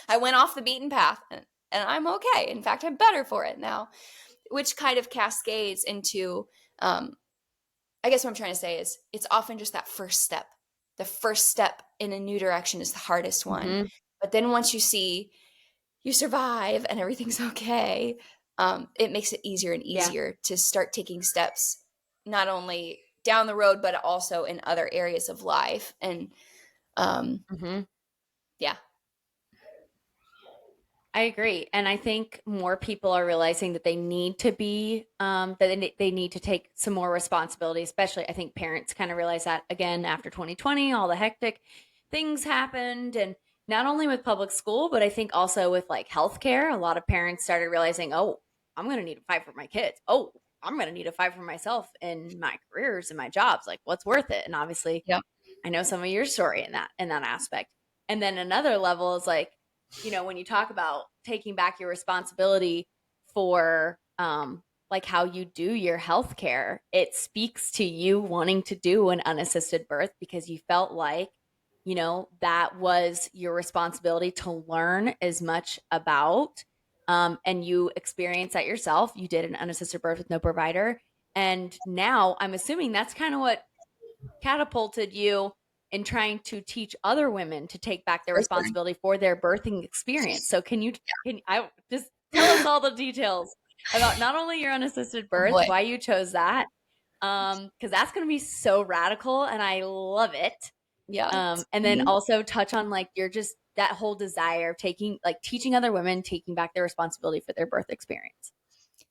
I went off the beaten path, and I'm okay. In fact, I'm better for it now, which kind of cascades into. I guess what I'm trying to say is, it's often just that first step. The first step in a new direction is the hardest one, Mhm. but then once you see you survive and everything's okay, it makes it easier and Yeah. easier to start taking steps, not only down the road, but also in other areas of life. And um, Mhm. yeah. I agree. And I think more people are realizing that they need to be, that they need to take some more responsibility, especially I think parents kind of realize that again after 2020, all the hectic things happened. And not only with public school, but I think also with like healthcare, a lot of parents started realizing, oh, I'm going to need to fight for my kids. Oh, I'm going to need to fight for myself in my careers and my jobs. Like, what's worth it? And obviously, Yep. I know some of your story in that aspect. And then another level is like, when you talk about taking back your responsibility for like how you do your healthcare, it speaks to you wanting to do an unassisted birth because you felt like, that was your responsibility to learn as much about, and you experienced that yourself. You did an unassisted birth with no provider. And now I'm assuming that's kind of what catapulted you in trying to teach other women to take back their For sure. responsibility for their birthing experience. So can I just tell us all the details about not only your unassisted Oh birth, boy. why you chose that? Because that's going to be so radical and I love it. Yeah. And then Mhm. also touch on like you're just that whole desire of teaching other women, taking back their responsibility for their birth experience.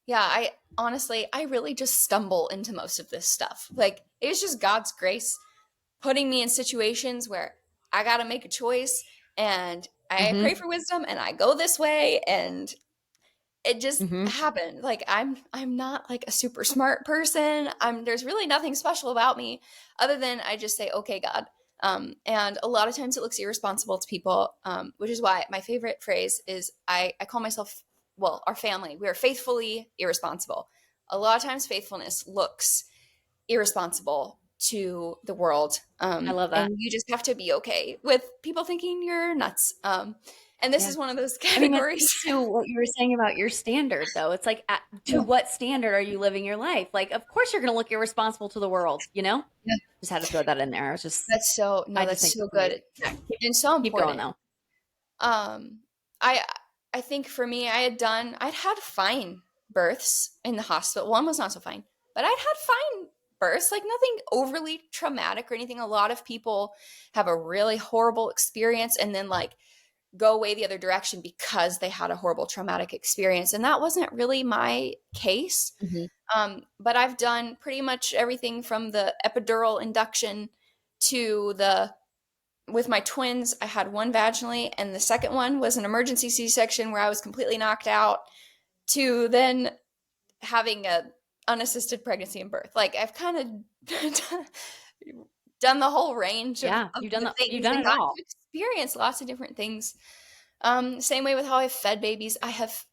Yeah, I honestly, I really just stumble into most of this stuff. Like, it was just God's grace putting me in situations where I got to make a choice, and I pray Mm-hmm. for wisdom and I go this way, and it just Mm-hmm. happened. Like, I'm not like a super smart person. There's really nothing special about me other than I just say, okay, God. And a lot of times it looks irresponsible to people, which is why my favorite phrase is I call myself, well, our family, we are faithfully irresponsible. A lot of times faithfulness looks irresponsible to the world. I love that. And you just have to be okay with people thinking you're nuts. And this Yeah. is one of those I mean, it categories. speaks to what you were saying about your standard, though. It's like, to Yeah. what standard are you living your life? Like, of course, you're going to look irresponsible to the world, you know? Yeah. Just had to throw that in there. That's so, I no, just think that's so that's amazing. good Yeah, and so keep going, important. though. Um, I think for me, I'd had fine births in the hospital. One was not so fine, but I'd had fine births, like nothing overly traumatic or anything. A lot of people have a really horrible experience and then like go away the other direction because they had a horrible traumatic experience. And that wasn't really my case. Hmm. But I've done pretty much everything from the epidural induction to the with my twins, I had one vaginally, and the second one was an emergency C-section where I was completely knocked out. To then having a unassisted pregnancy and birth, like I've kind of done the whole range Yeah, of you've the you've things done and it gotten all. to experience lots of different things. Same way with how I've fed babies. I have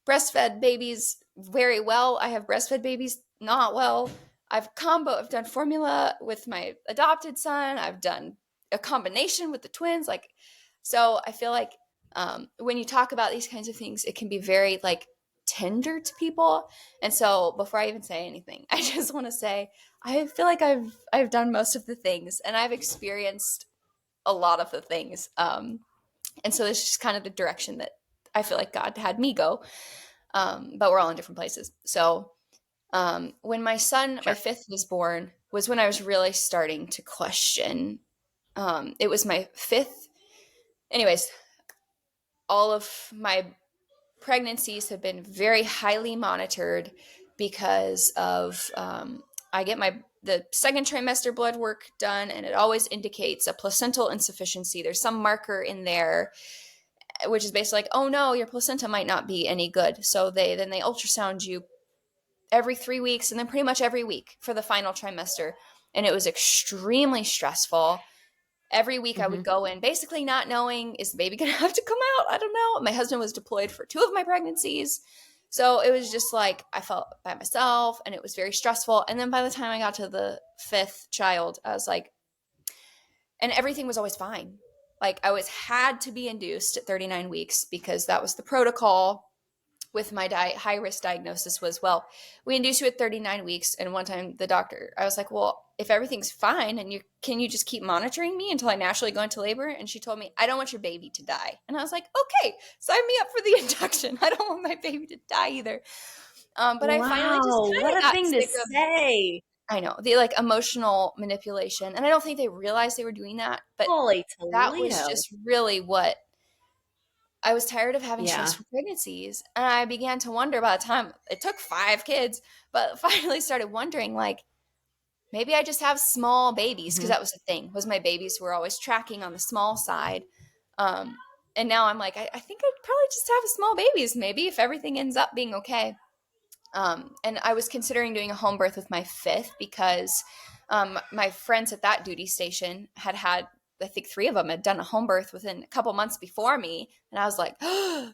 breastfed babies very well. I have breastfed babies not well. I've done formula with my adopted son. I've done a combination with the twins. Like, so I feel like when you talk about these kinds of things, it can be very like tender to people. And so before I even say anything, I just want to say I feel like I've done most of the things and I've experienced a lot of the things. And so it's just kind of the direction that I feel like God had me go. But we're all in different places. So when my son, my Sure. fifth, was born, was when I was really starting to question. It was my fifth. Anyways, all of my pregnancies have been very highly monitored because of I get the second trimester blood work done, and it always indicates a placental insufficiency. There's some marker in there which is basically like, oh no, your placenta might not be any good. So they ultrasound you every 3 weeks and then pretty much every week for the final trimester. And it was extremely stressful. Every week I would Hmm. go in basically not knowing, is the baby going to have to come out? I don't know. My husband was deployed for two of my pregnancies. So it was just like I felt by myself and it was very stressful. And then by the time I got to the fifth child, I was like, and everything was always fine. Like I always had to be induced at 39 weeks because that was the protocol with my high risk diagnosis was, well, we induce you at 39 weeks. And one time the doctor, I was like, well, if everything's fine and can you just keep monitoring me until I naturally go into labor? And she told me, I don't want your baby to die. And I was like, okay, sign me up for the induction. I don't want my baby to die either. But I finally just Wow, kind what of a got thing to sick of, say. I know, the like emotional manipulation. And I don't think they realized they were doing that, but Holy that was Toledo. just really what I was tired of having Yeah. stressful pregnancies. And I began to wonder by the time it took 5 kids, but finally started wondering like, maybe I just have small babies. Cause Hmm. that was the thing, was my babies were always tracking on the small side. Um, and now I'm like, I think I'd probably just have small babies, maybe if everything ends up being okay. And I was considering doing a home birth with my fifth because my friends at that duty station had, I think 3 of them had done a home birth within a couple months before me. And I was like, oh,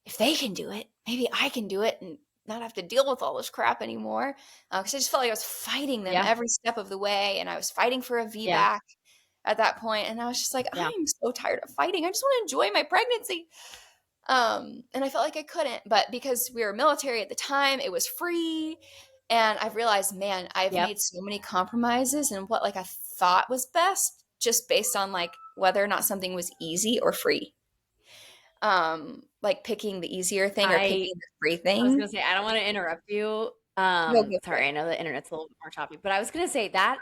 if they can do it, maybe I can do it and not have to deal with all this crap anymore. Because I just felt like I was fighting them Yeah. every step of the way. And I was fighting for a Yeah. VBAC at that point. And I was just like, Yeah. I'm so tired of fighting. I just want to enjoy my pregnancy. And I felt like I couldn't, but because we were military at the time, it was free. And I've realized, man, I've Yep. made so many compromises and what like I thought was best just based on like whether or not something was easy or free. Like picking the easier thing or I picking the free I was thing. gonna say, I don't want to interrupt you. No, go for it. Sorry, I know the internet's a little bit more choppy, but I was gonna say that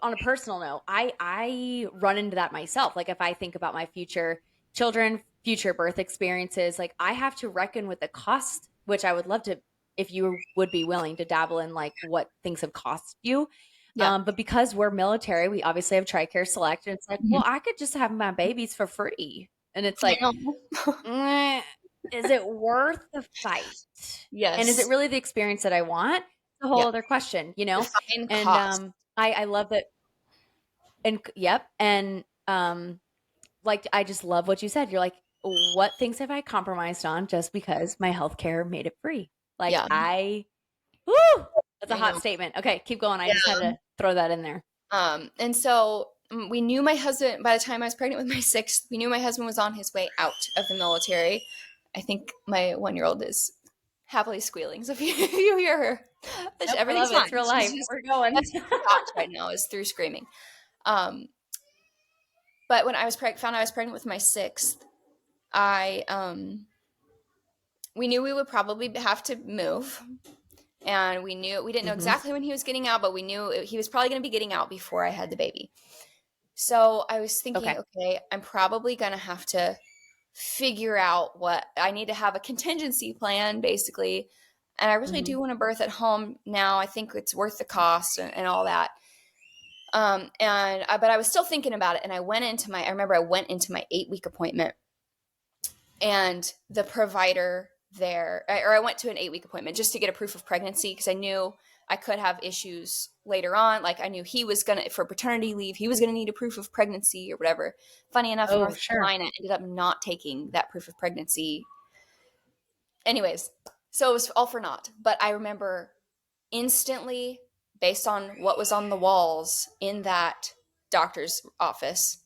on a personal note, I run into that myself. Like if I think about my future children, future birth experiences, like I have to reckon with the cost, which I would love to if you would be willing to dabble in like what things have cost you. Yeah. But because we're military, we obviously have TRICARE Select, and it's like, Mhm. well, I could just have my babies for free, and it's I like, know. "Meh, is it worth the fight? And is it Yes. really the experience that I want?" It's a whole Yeah. other question, you know? Define And cost. I love that. And yep. And like I just love what you said. You're like, what things have I compromised on just because my healthcare made it free? Like Yeah. whoo, that's a I hot know. statement. Okay, keep going. I just had Yeah. to throw that in there. And so we knew my husband, by the time I was pregnant with my sixth, we knew my husband was on his way out of the military. I think my 1-year-old is happily squealing. So if you hear her, Nope, I everything's love it. fine. It's real She's life. just, We're going. that's her thoughts right now is through screaming. Um, but when I was found I was pregnant with my sixth, I, we knew we would probably have to move. And we didn't know Hmm. exactly when he was getting out, but we knew he was probably going to be getting out before I had the baby. So I was thinking, Okay. okay, I'm probably going to have to figure out what I need to have a contingency plan, basically. And I really Hmm. do want to birth at home now. I think it's worth the cost and all that. But I was still thinking about it. And I remember I went into my 8-week appointment and the provider there, or I went to an 8-week appointment just to get a proof of pregnancy because I knew I could have issues later on. Like I knew he was going to, for paternity leave, he was going to need a proof of pregnancy or whatever. Funny enough, Oh, North sure. Carolina ended up not taking that proof of pregnancy. Anyways, so it was all for naught. But I remember instantly, based on what was on the walls in that doctor's office,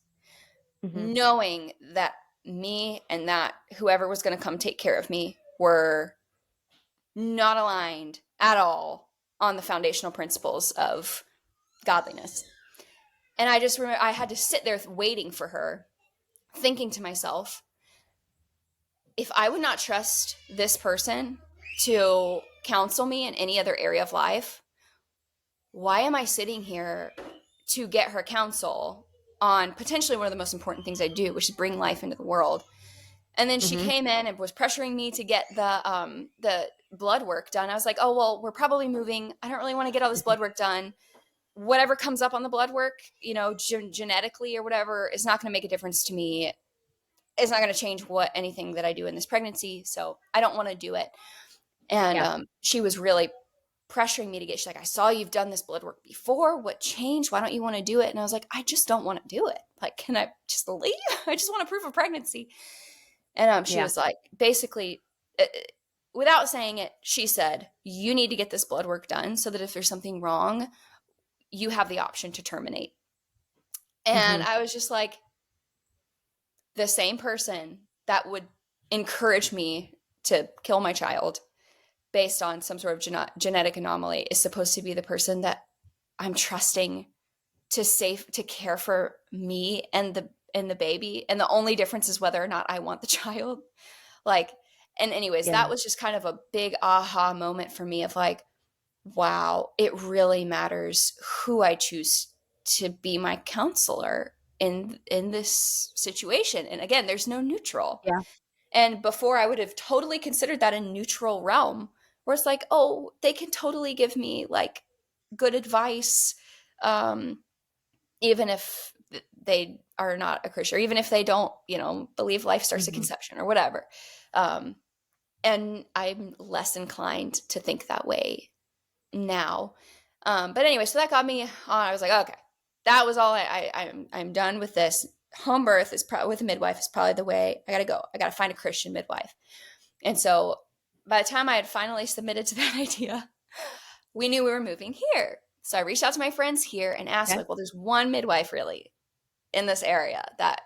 Hmm. knowing that me and that whoever was going to come take care of me were not aligned at all on the foundational principles of godliness. And I just remember I had to sit there waiting for her, thinking to myself, if I would not trust this person to counsel me in any other area of life, why am I sitting here to get her counsel on potentially one of the most important things I do, which is bring life into the world? And then she Hmm. came in and was pressuring me to get the blood work done. I was like, oh well, we're probably moving. I don't really want to get all this blood work done. Whatever comes up on the blood work, genetically or whatever, is not going to make a difference to me. It's not going to change anything that I do in this pregnancy. So I don't want to do it. And Yeah. she was really pressuring me to get. She's like, I saw you've done this blood work before. What changed? Why don't you want to do it? And I was like, I just don't want to do it. Like, can I just leave? I just want a proof of pregnancy. And she Yeah. was like, basically, uh, without saying it, she said, you need to get this blood work done so that if there's something wrong, you have the option to terminate. And Hmm. I was just like, the same person that would encourage me to kill my child based on some sort of genetic anomaly is supposed to be the person that I'm trusting to care for me and the baby. And the only difference is whether or not I want the child. Like, and anyways, that Yeah. was just kind of a big aha moment for me of like, wow, it really matters who I choose to be my counselor in this situation. And again, there's no neutral. Yeah. And before I would have totally considered that a neutral realm where it's like, oh, they can totally give me like good advice, um, even if they are not a Christian, or even if they don't, believe life starts at Hmm. conception or whatever. Um, And I'm less inclined to think that way now. But anyway, so that got me on. I was like, okay, that was all. I'm done with this. Home birth is with a midwife is probably the way. I gotta go. I gotta find a Christian midwife. And so by the time I had finally submitted to that idea, we knew we were moving here. So I reached out to my friends here and asked, Okay. like, well, there's one midwife really in this area that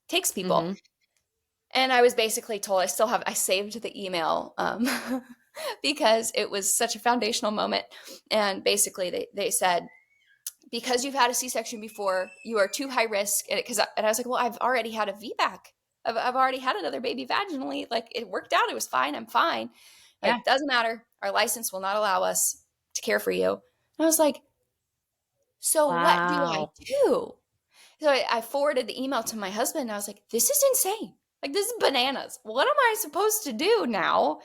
takes people. Mhm. And I was basically told, I saved the email because it was such a foundational moment. And basically they said, because you've had a C-section before, you are too high risk. And I was like, well, I've already had a VBAC. I've already had another baby vaginally. Like, it worked out. It was fine. I'm fine. Yeah. Like, doesn't matter. Our license will not allow us to care for you. And I was like, so what do I Wow. do? So I forwarded the email to my husband and I was like, this is insane. Like, this is bananas. What am I supposed to do now?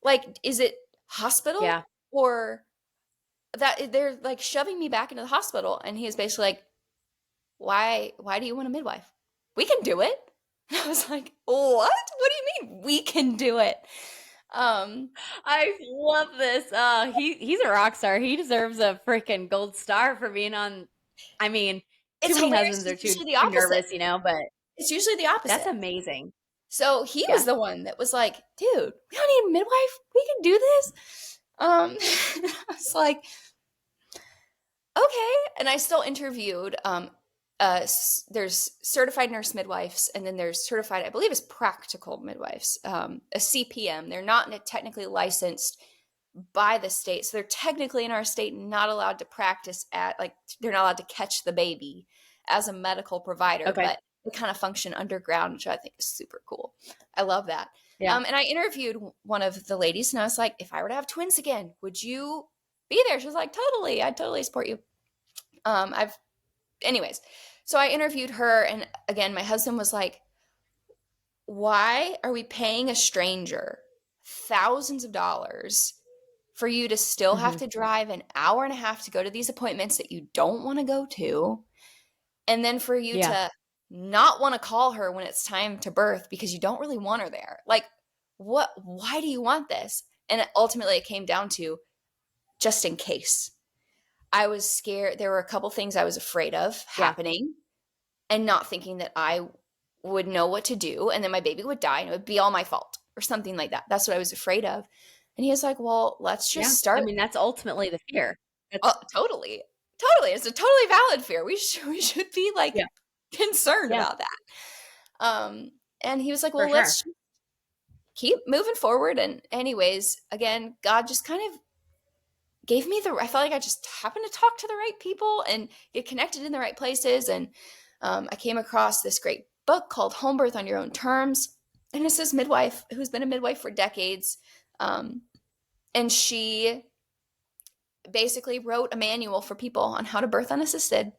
Like, is it hospital Yeah. or that they're like shoving me back into the hospital? And he was basically like, why do you want a midwife? We can do it. And I was like, what? What do you mean we can do it? Um, I love this. He's a rock star. He deserves a freaking gold star for being on. I mean, too it's many hilarious. husbands are It's too usually the too opposite. nervous, but It's usually the that's opposite. amazing. So he was Yeah. the one that was like, dude, we don't need a midwife. We can do this. I was like, okay. And I still interviewed. There's certified nurse midwives, and then there's certified, I believe, it's practical midwives, a CPM. They're not technically licensed by the state, so they're technically in our state not allowed to practice at, like, they're not allowed to catch the baby as a medical provider, Okay. but they kind of function underground, which I think is super cool. I love that. Yeah. And I interviewed one of the ladies, and I was like, if I were to have twins again, would you be there? She was like, totally, I'd totally support you. I've anyways, so I interviewed her, and again, my husband was like, why are we paying a stranger thousands of dollars for you to still have Mhm. to drive an hour and a half to go to these appointments that you don't want to go to, and then for you Yeah. to not want to call her when it's time to birth because you don't really want her there? Like, why do you want this? And ultimately it came down to, just in case. I was scared. There were a couple things I was afraid of Yeah. happening, and not thinking that I would know what to do, and then my baby would die and it would be all my fault or something like that. That's what I was afraid of. And he was like, well, let's Yeah. just start. I mean, that's ultimately the fear. That's Totally. Totally. It's a totally valid fear. We should be like yeah. concerned Yeah. about that. Um, and he was like, For well, sure. let's keep moving forward. And anyways, again, God just kind of gave me I felt like I just happened to talk to the right people and get connected in the right places. And I came across this great book called Home Birth on Your Own Terms. And it's this midwife who's been a midwife for decades. Um, and she basically wrote a manual for people on how to birth unassisted,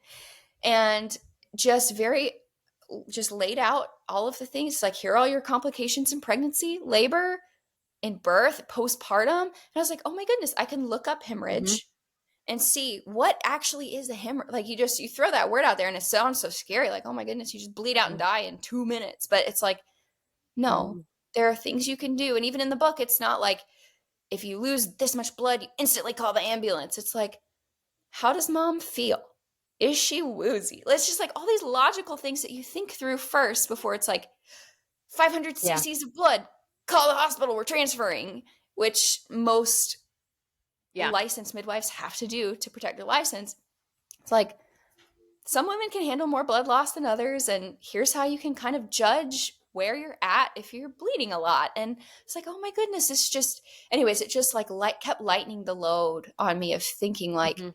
and just just laid out all of the things, like, here are all your complications in pregnancy, labor, in birth, postpartum. And I was like, oh my goodness, I can look up Mhm. hemorrhage and see what actually is a hemorrhage. Like, you throw that word out there and it sounds so scary. Like, oh my goodness, you just bleed out and Mhm. die in 2 minutes. But it's like, no, Mhm. there are things you can do. And even in the book, it's not like, if you lose this much blood, you instantly call the ambulance. It's like, how does mom feel? Is she woozy? It's just like all these logical things that you think through first before it's like 500 Yeah. cc's of blood, call the hospital, we're transferring, which most Yeah. licensed midwives have to do to protect their license. It's like, some women can handle more blood loss than others, and here's how you can kind of judge where you're at if you're bleeding a lot. And it's like, oh my goodness, it's just, anyways, it just like kept lightening the load on me of thinking like, Mhm.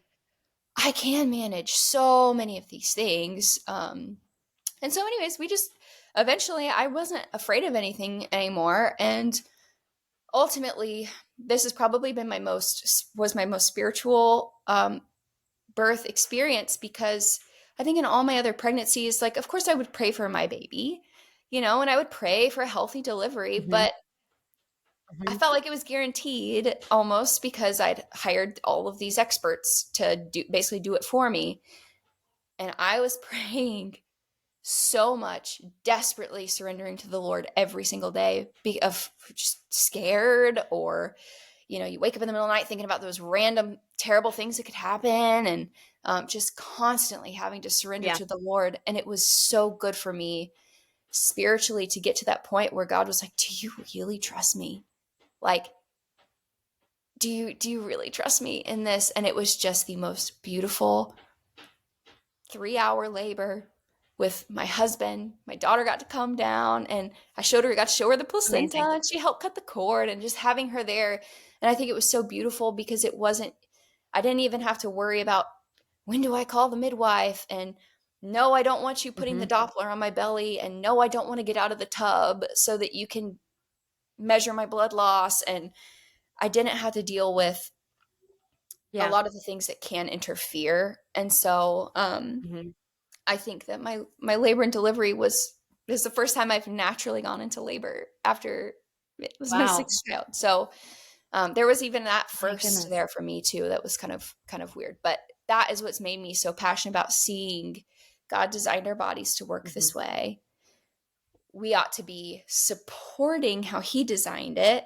I can manage so many of these things. And so anyways, we just, eventually I wasn't afraid of anything anymore. And ultimately, this has probably been was my most spiritual birth experience, because I think in all my other pregnancies, like, of course I would pray for my baby, and I would pray for a healthy delivery, Mhm. but I Mhm. felt like it was guaranteed almost, because I'd hired all of these experts to basically do it for me. And I was praying so much desperately surrendering to the Lord every single day, of just scared, or you wake up in the middle of the night thinking about those random terrible things that could happen, and just constantly having to surrender Yeah. to the Lord. And it was so good for me spiritually to get to that point where God was like, do you really trust me? Like, do you really trust me in this? And it was just the most beautiful 3-hour labor with my husband. My daughter got to come down, and got to show her the placenta, Amazing. and she helped cut the cord, and just having her there. And I think it was so beautiful because I didn't even have to worry about, when do I call the midwife? And no, I don't want you putting the Hmm. Doppler on my belly. And no, I don't want to get out of the tub so that you can measure my blood loss. And I didn't have to deal with a Yeah. lot of the things that can interfere. And so, Hmm. I think that my labor and delivery is the first time I've naturally gone into labor after it was my Wow. sixth child. So there was even that My first goodness. there for me too. That was kind of weird, but that is what's made me so passionate about seeing God designed our bodies to work Hmm. this way. We ought to be supporting how He designed it,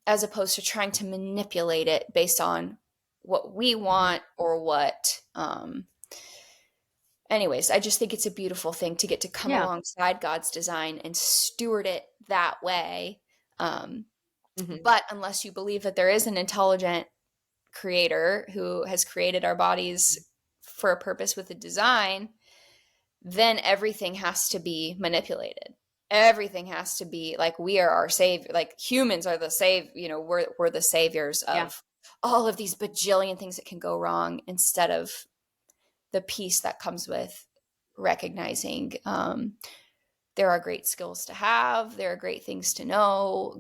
as opposed to trying to manipulate it based on what we Hmm. want, or what anyways, I just think it's a beautiful thing to get to come Yeah. alongside God's design and steward it that way. Um, Hmm. but unless you believe that there is an intelligent creator who has created our bodies for a purpose with a design, then everything has to be manipulated. Everything has to be like, we are our savior, like humans are the we're the saviors Yeah. of all of these bajillion things that can go wrong, instead of the peace that comes with recognizing, there are great skills to have, there are great things to know,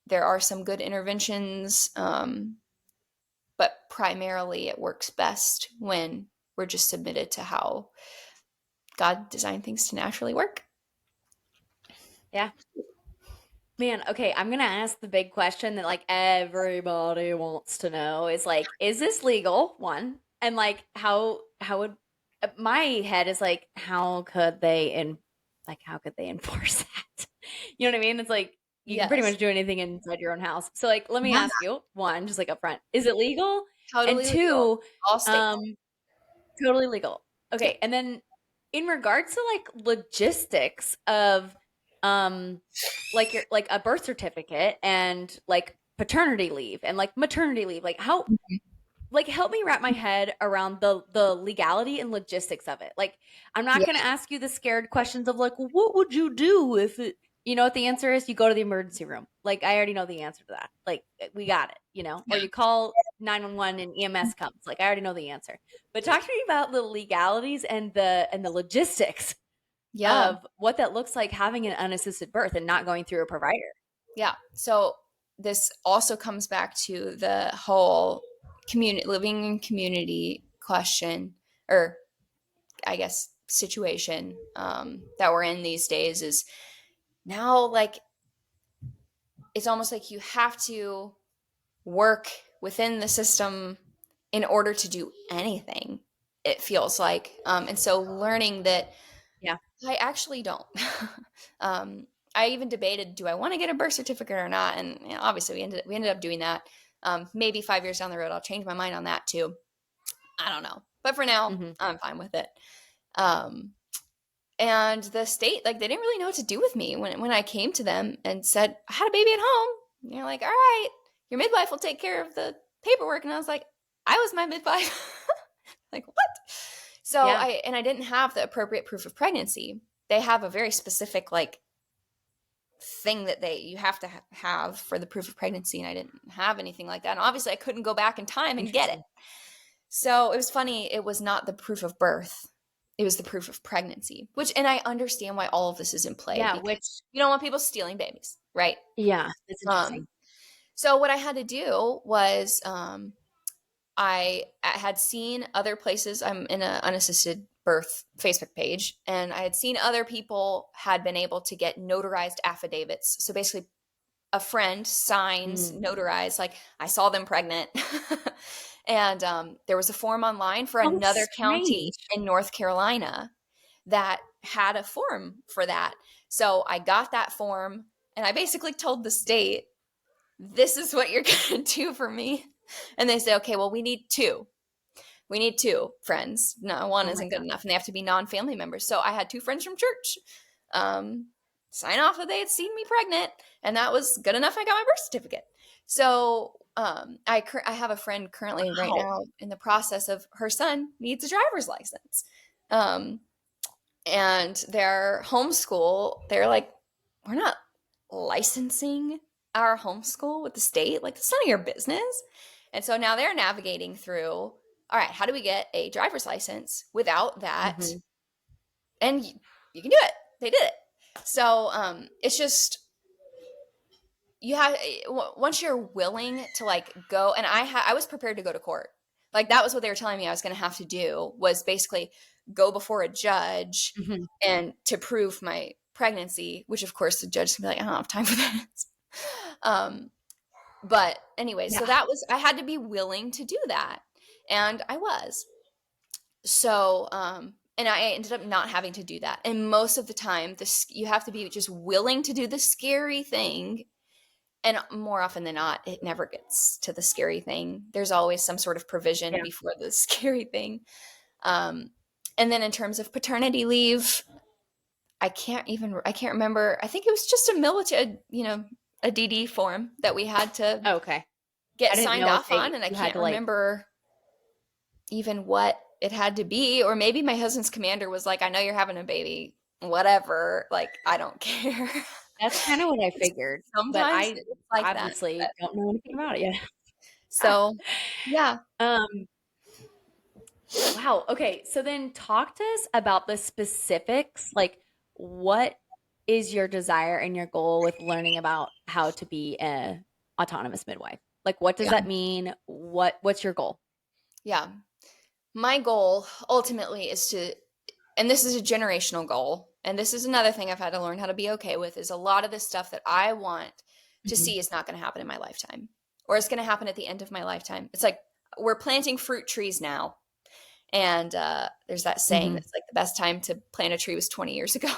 there are some good interventions, but primarily it works best when we're just submitted to how God designed things to naturally work. Yeah. Man, okay, I'm gonna ask the big question that like everybody wants to know is like, is this legal? One, and like how would my head is like, how could they enforce that? You know what I mean? It's like you can pretty Yes. much do anything inside your own house. So like, let me Yeah. ask you, one, just like up front, is it legal? And Totally legal. two, All states. um, totally legal. Yep. Okay, and then in regards to like logistics of like your like a birth certificate and like paternity leave and like maternity leave, like how like help me wrap my head around the legality and logistics of it. Like I'm not Yeah. going to ask you the scared questions of like what would you do if it, you know what the answer is? You go to the emergency room. Like I already know the answer to that. Like we got it, you know? Or you call 911 and EMS comes. Like I already know the answer. But talk to me about the legalities and the logistics Yeah. of what that looks like having an unassisted birth and not going through a provider. Yeah. So this also comes back to the whole community, living in community question, or I guess situation, that we're in these days. Is now, like, it's almost like you have to work within the system in order to do anything, it feels like. And so learning that Yeah. I actually don't. um, I even debated, do I want to get a birth certificate or not? And obviously we ended up doing that. Maybe 5 years down the road, I'll change my mind on that too. I don't know. But for now, Hmm. I'm fine with it. Um, and the state, like, they didn't really know what to do with me when I came to them and said, I had a baby at home. And they're like, all right, your midwife will take care of the paperwork. And I was like, I was my midwife. Like, what? So Yeah. I didn't have the appropriate proof of pregnancy. They have a very specific, like, thing that you have to have for the proof of pregnancy, and I didn't have anything like that. And obviously I couldn't go back in time and get it. Interesting. So it was funny, it was not the proof of birth, it was the proof of pregnancy, which, and I understand why all of this is in play, Yeah, because which you don't want people stealing babies, right? yeah, that's um interesting. so what I had to do was, I had seen other places. I'm in an unassisted birth Facebook page, and I had seen other people had been able to get notarized affidavits. So basically, a friend signs, Mm. notarized, like, I saw them pregnant. And there was a form online for How another county strange. in North Carolina that had a form for that. So I got that form and I basically told the state, this is what you're going to do for me. And they say, okay, well, we need two. We need two friends. No, one Oh my isn't good God. enough. And they have to be non-family members. So I had two friends from church sign off that they had seen me pregnant. And that was good enough. I got my birth certificate. So I have a friend currently right Wow. now in the process of her son needs a driver's license. Um, and their homeschool, they're like, we're not licensing our homeschool with the state. Like, it's none of your business. And so now they're navigating through, all right, how do we get a driver's license without that? Hmm. And you can do it. They did it. So it's just, you have, once you're willing to like go, and I was prepared to go to court. Like, that was what they were telling me I was going to have to do, was basically go before a judge Hmm. and to prove my pregnancy, which of course the judge can be like, I don't have time for this. um but anyway, so Yeah. that was, I had to be willing to do that, and I was. So and I ended up not having to do that, and most of the time this, you have to be just willing to do the scary thing. And more often than not, it never gets to the scary thing. There's always some sort of provision Yeah. before the scary thing. Um, and then in terms of paternity leave, I can't remember. I think it was just a military, a DD form that we had to Okay. I get didn't signed know if off on. they And I you had can't to like. remember even what it had to be. Or maybe my husband's commander was like, I know you're having a baby, whatever. Like, I don't care. That's kind of what I figured, but Sometimes I it's like that. obviously don't know anything about it yet. So, yeah. Um, wow. Okay. So then talk to us about the specifics. Like, what is your desire and your goal with learning about how to be a autonomous midwife? Like, what does Yeah. that mean? What's your goal? Yeah. My goal ultimately is to, and this is a generational goal, and this is another thing I've had to learn how to be okay with, is a lot of this stuff that I want to Mhm. see is not going to happen in my lifetime, or it's going to happen at the end of my lifetime. It's like, we're planting fruit trees now. And there's that saying Mhm. that's like, the best time to plant a tree was 20 years ago.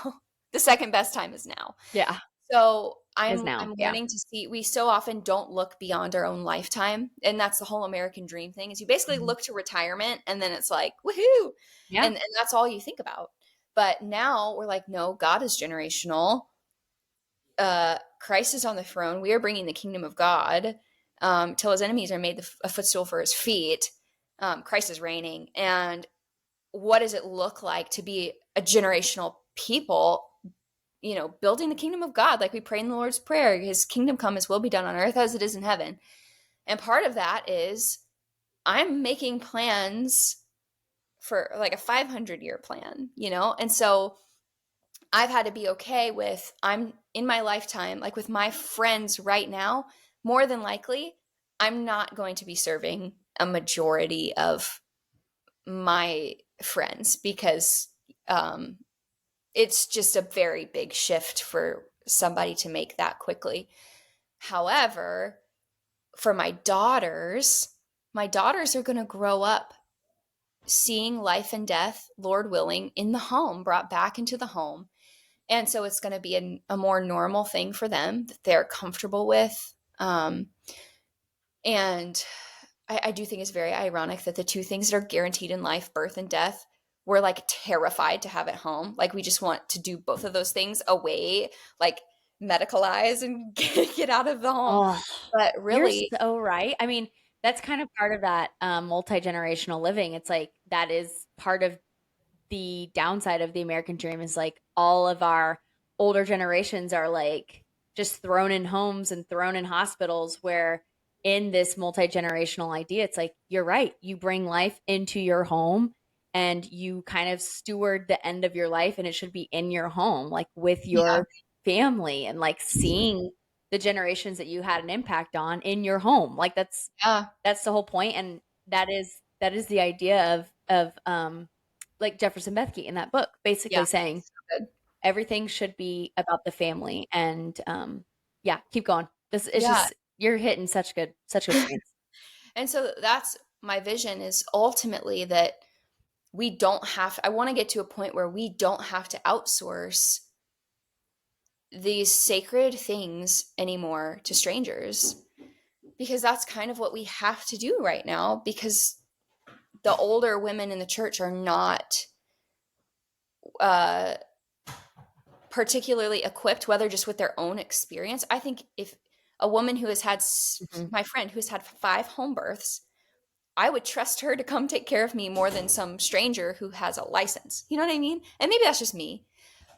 The second best time is now. Yeah. So Is I'm now. Yeah. learning to see, we so often don't look beyond our own lifetime. And that's the whole American dream thing, is you basically Mhm. look to retirement and then it's like, woohoo. Yeah. And that's all you think about. But now we're like, no, God is generational. Christ is on the throne. We are bringing the kingdom of God till his enemies are made a footstool for his feet. Christ is reigning. And what does it look like to be a generational people, building the kingdom of God? Like we pray in the Lord's Prayer, his kingdom come, his will be done on earth as it is in heaven. And part of that is I'm making plans for like a 500-year plan, And so I've had to be okay with, I'm in my lifetime, like with my friends right now, more than likely, I'm not going to be serving a majority of my friends, because um, it's just a very big shift for somebody to make that quickly. However, for my daughters are going to grow up seeing life and death, Lord willing, in the home, brought back into the home. And so it's going to be a more normal thing for them that they're comfortable with. And I do think it's very ironic that the two things that are guaranteed in life, birth and death, we're like terrified to have at home. Like we just want to do both of those things away, like medicalize and get out of the home. Oh, But you're really, so right. I mean, that's kind of part of that multi-generational living. It's like that is part of the downside of the American dream is like all of our older generations are like just thrown in homes and thrown in hospitals where in this multi-generational idea it's like you're right, you bring life into your home and you kind of steward the end of your life and it should be in your home like with yeah, your family and like seeing the generations that you had an impact on in your home. Like yeah, that's the whole point, and that is the idea of like Jefferson Bethke in that book, basically yeah, saying so good. everything should be about the family. And yeah, keep going. This is Yeah. just you're hitting such good points. And so that's my vision, is ultimately that I want to get to a point where we don't have to outsource these sacred things anymore to strangers, because that's kind of what we have to do right now, because the older women in the church are not uh, particularly equipped, whether just with their own experience. I think if a woman who has had, Mhm. my friend who's had 5 home births, I would trust her to come take care of me more than some stranger who has a license. You know what I mean? And maybe that's just me,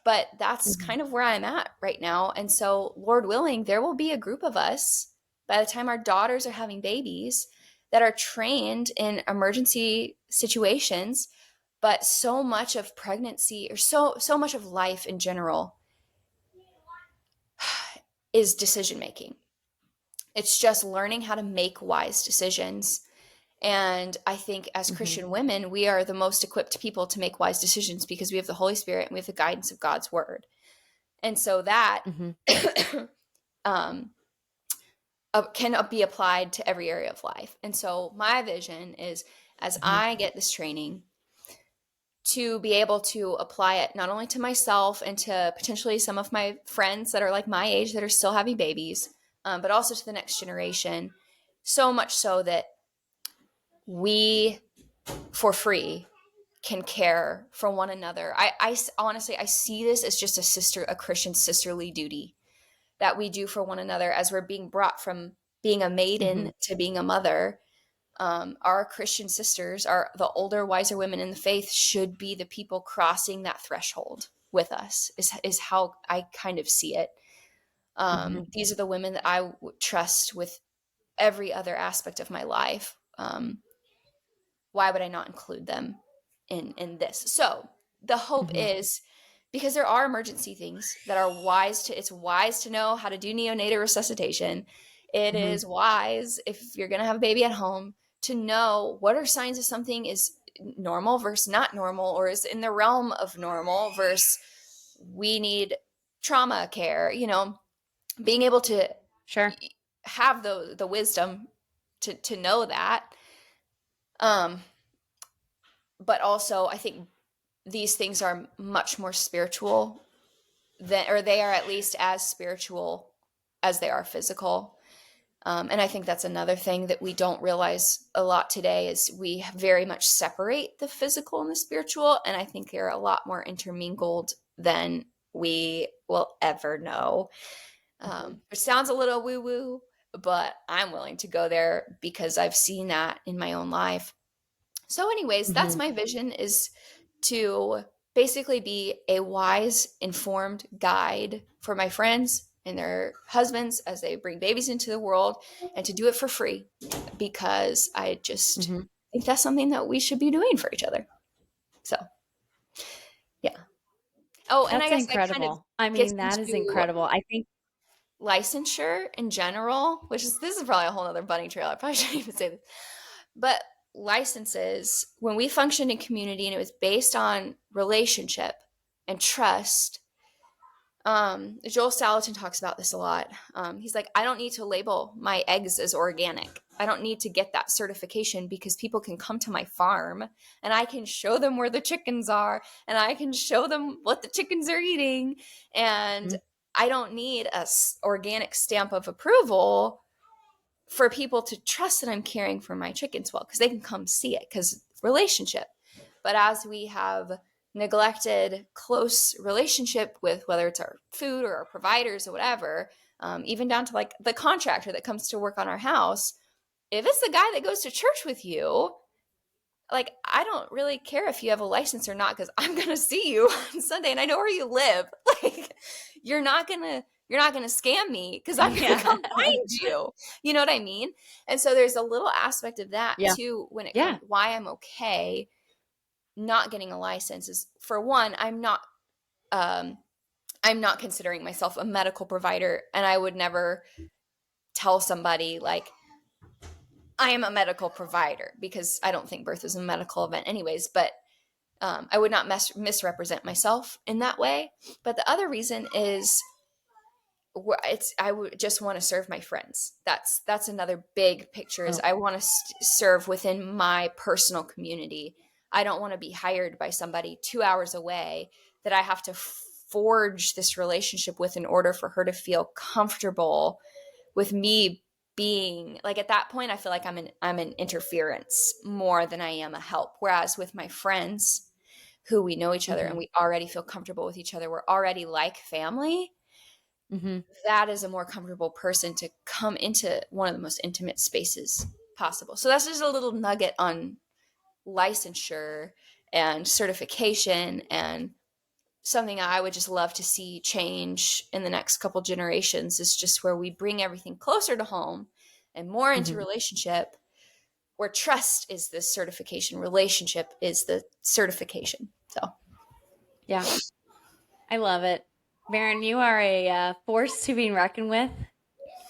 but that's Mhm. kind of where I'm at right now. And so, Lord willing, there will be a group of us by the time our daughters are having babies that are trained in emergency situations. But so much of pregnancy, or so much of life in general, is decision making. It's just learning how to make wise decisions. And I think as Mhm. Christian women, we are the most equipped people to make wise decisions because we have the Holy Spirit and we have the guidance of God's word. And so that Mhm. um, can be applied to every area of life. And so my vision is, as Mhm. I get this training, to be able to apply it not only to myself and to potentially some of my friends that are like my age that are still having babies, but also to the next generation. So much so that we, for free, can care for one another. I honestly, I see this as just a Christian sisterly duty that we do for one another as we're being brought from being a maiden Mhm. to being a mother. Our Christian sisters, the older, wiser women in the faith, should be the people crossing that threshold with us. Is how I kind of see it. Mhm. These are the women that I trust with every other aspect of my life. Why would I not include them in this? So the hope Mhm. is, because there are emergency things that are wise to, it's wise to know how to do neonatal resuscitation. It Mhm. is wise, if you're going to have a baby at home, to know what are signs of something is normal versus not normal, or is in the realm of normal versus we need trauma care, being able to Sure. have the wisdom to know that. Um, but also I think these things are much more spiritual than, or they are at least as spiritual as they are physical. And I think that's another thing that we don't realize a lot today, is we very much separate the physical and the spiritual. And I think they're a lot more intermingled than we will ever know. Mhm. It sounds a little woo woo, but I'm willing to go there because I've seen that in my own life. So, anyways, that's Mhm. my vision, is to basically be a wise, informed guide for my friends and their husbands as they bring babies into the world, and to do it for free, because I just Mhm. think that's something that we should be doing for each other. So, yeah. Oh, and I That's guess that kind of incredible. I gets mean, that is into incredible. I think licensure in general, which is, this is probably a whole other bunny trail. I probably shouldn't even say this. But licenses, when we functioned in community and it was based on relationship and trust, Joel Salatin talks about this a lot. He's like, I don't need to label my eggs as organic. I don't need to get that certification, because people can come to my farm and I can show them where the chickens are and I can show them what the chickens are eating. And Mhm. I don't need a organic stamp of approval for people to trust that I'm caring for my chickens well, because they can come see it, because relationship. But as we have neglected close relationship with, whether it's our food or our providers or whatever, even down to like the contractor that comes to work on our house, if it's the guy that goes to church with you, like, I don't really care if you have a license or not, because I'm gonna see you on Sunday and I know where you live. Like, you're not gonna scam me, because I'm gonna Yeah. come find you. You know what I mean? And so there's a little aspect of that Yeah. too when it comes, Yeah. why I'm okay not getting a license is, for one, um I'm not considering myself a medical provider, and I would never tell somebody like I am a medical provider, because I don't think birth is a medical event anyways. But I would not misrepresent myself in that way. But the other reason is, it's, I would just want to serve my friends. That's another big picture, is Oh. I want to serve within my personal community I don't want to be hired by somebody 2 hours away that I have to forge this relationship with in order for her to feel comfortable with me being like, at that point I feel like I'm an interference more than I am a help. Whereas with my friends who we know each other and Mhm. we already feel comfortable with each other, we're already like family, Mhm. that is a more comfortable person to come into one of the most intimate spaces possible. So that's just a little nugget on licensure and certification, and something I would just love to see change in the next couple generations is just where we bring everything closer to home and more into Mhm. relationship, where trust is the certification, relationship is the certification. So Yeah. I love it. Mairin, you are a force to be reckoned with,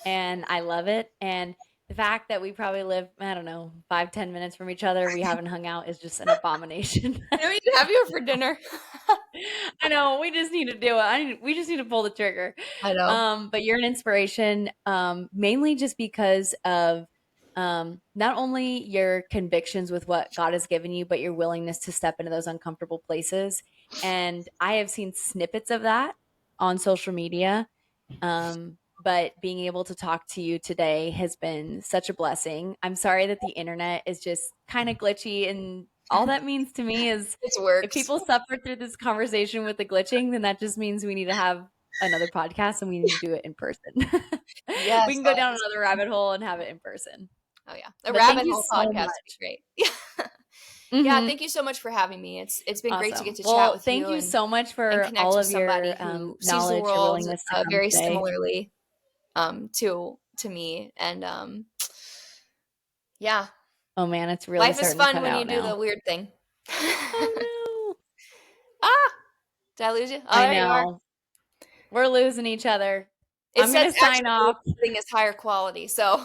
and I love it. And the fact that we probably live, I don't know, 5, 10 minutes from each other, we haven't hung out is just an abomination. I know we need to have you over for dinner. I know we just need to do it. We just need to pull the trigger. I know. But you're an inspiration, mainly just because of not only your convictions with what God has given you, but your willingness to step into those uncomfortable places. And I have seen snippets of that on social media. But being able to talk to you today has been such a blessing. I'm sorry that the internet is just kind of glitchy, and all that means to me is It if works. people suffer through this conversation with the glitching, then that just means we need to have another podcast and we need to do it in person. We Yes. can go Oh, down yes. another rabbit hole and have it in person. Oh yeah. A But thank rabbit you hole so podcast would be much. great. Yeah. Yeah, Hmm. thank you so much for having me. It's been great to get Awesome. to chat Well, with thank you you so much and for all connect with of your somebody who sees the knowledge, your world willingness to come very today. similarly to me. And yeah, Oh man, it's really life is starting to fun cut when you out do the now. weird thing. Oh Ah, did I lose you? no. Oh, I there you are. know. We're losing each other. It I'm says gonna sign actually the off. thing is higher quality, so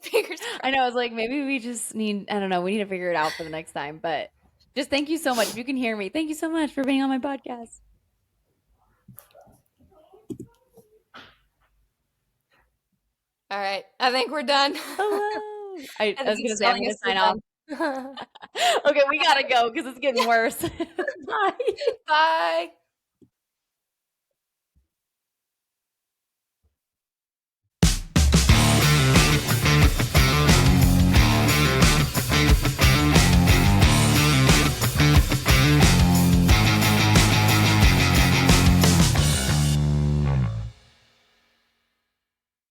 fingers I crossed. know. I was like, maybe we just need, I don't know, we need to figure it out for the next time. But just thank you so much. If you can hear me, thank you so much for being on my podcast. All right, I think we're done. Hello. I I think was he's gonna say I'm telling gonna us we're sign off. done. Okay, we gotta go because it's getting worse. Bye. Bye.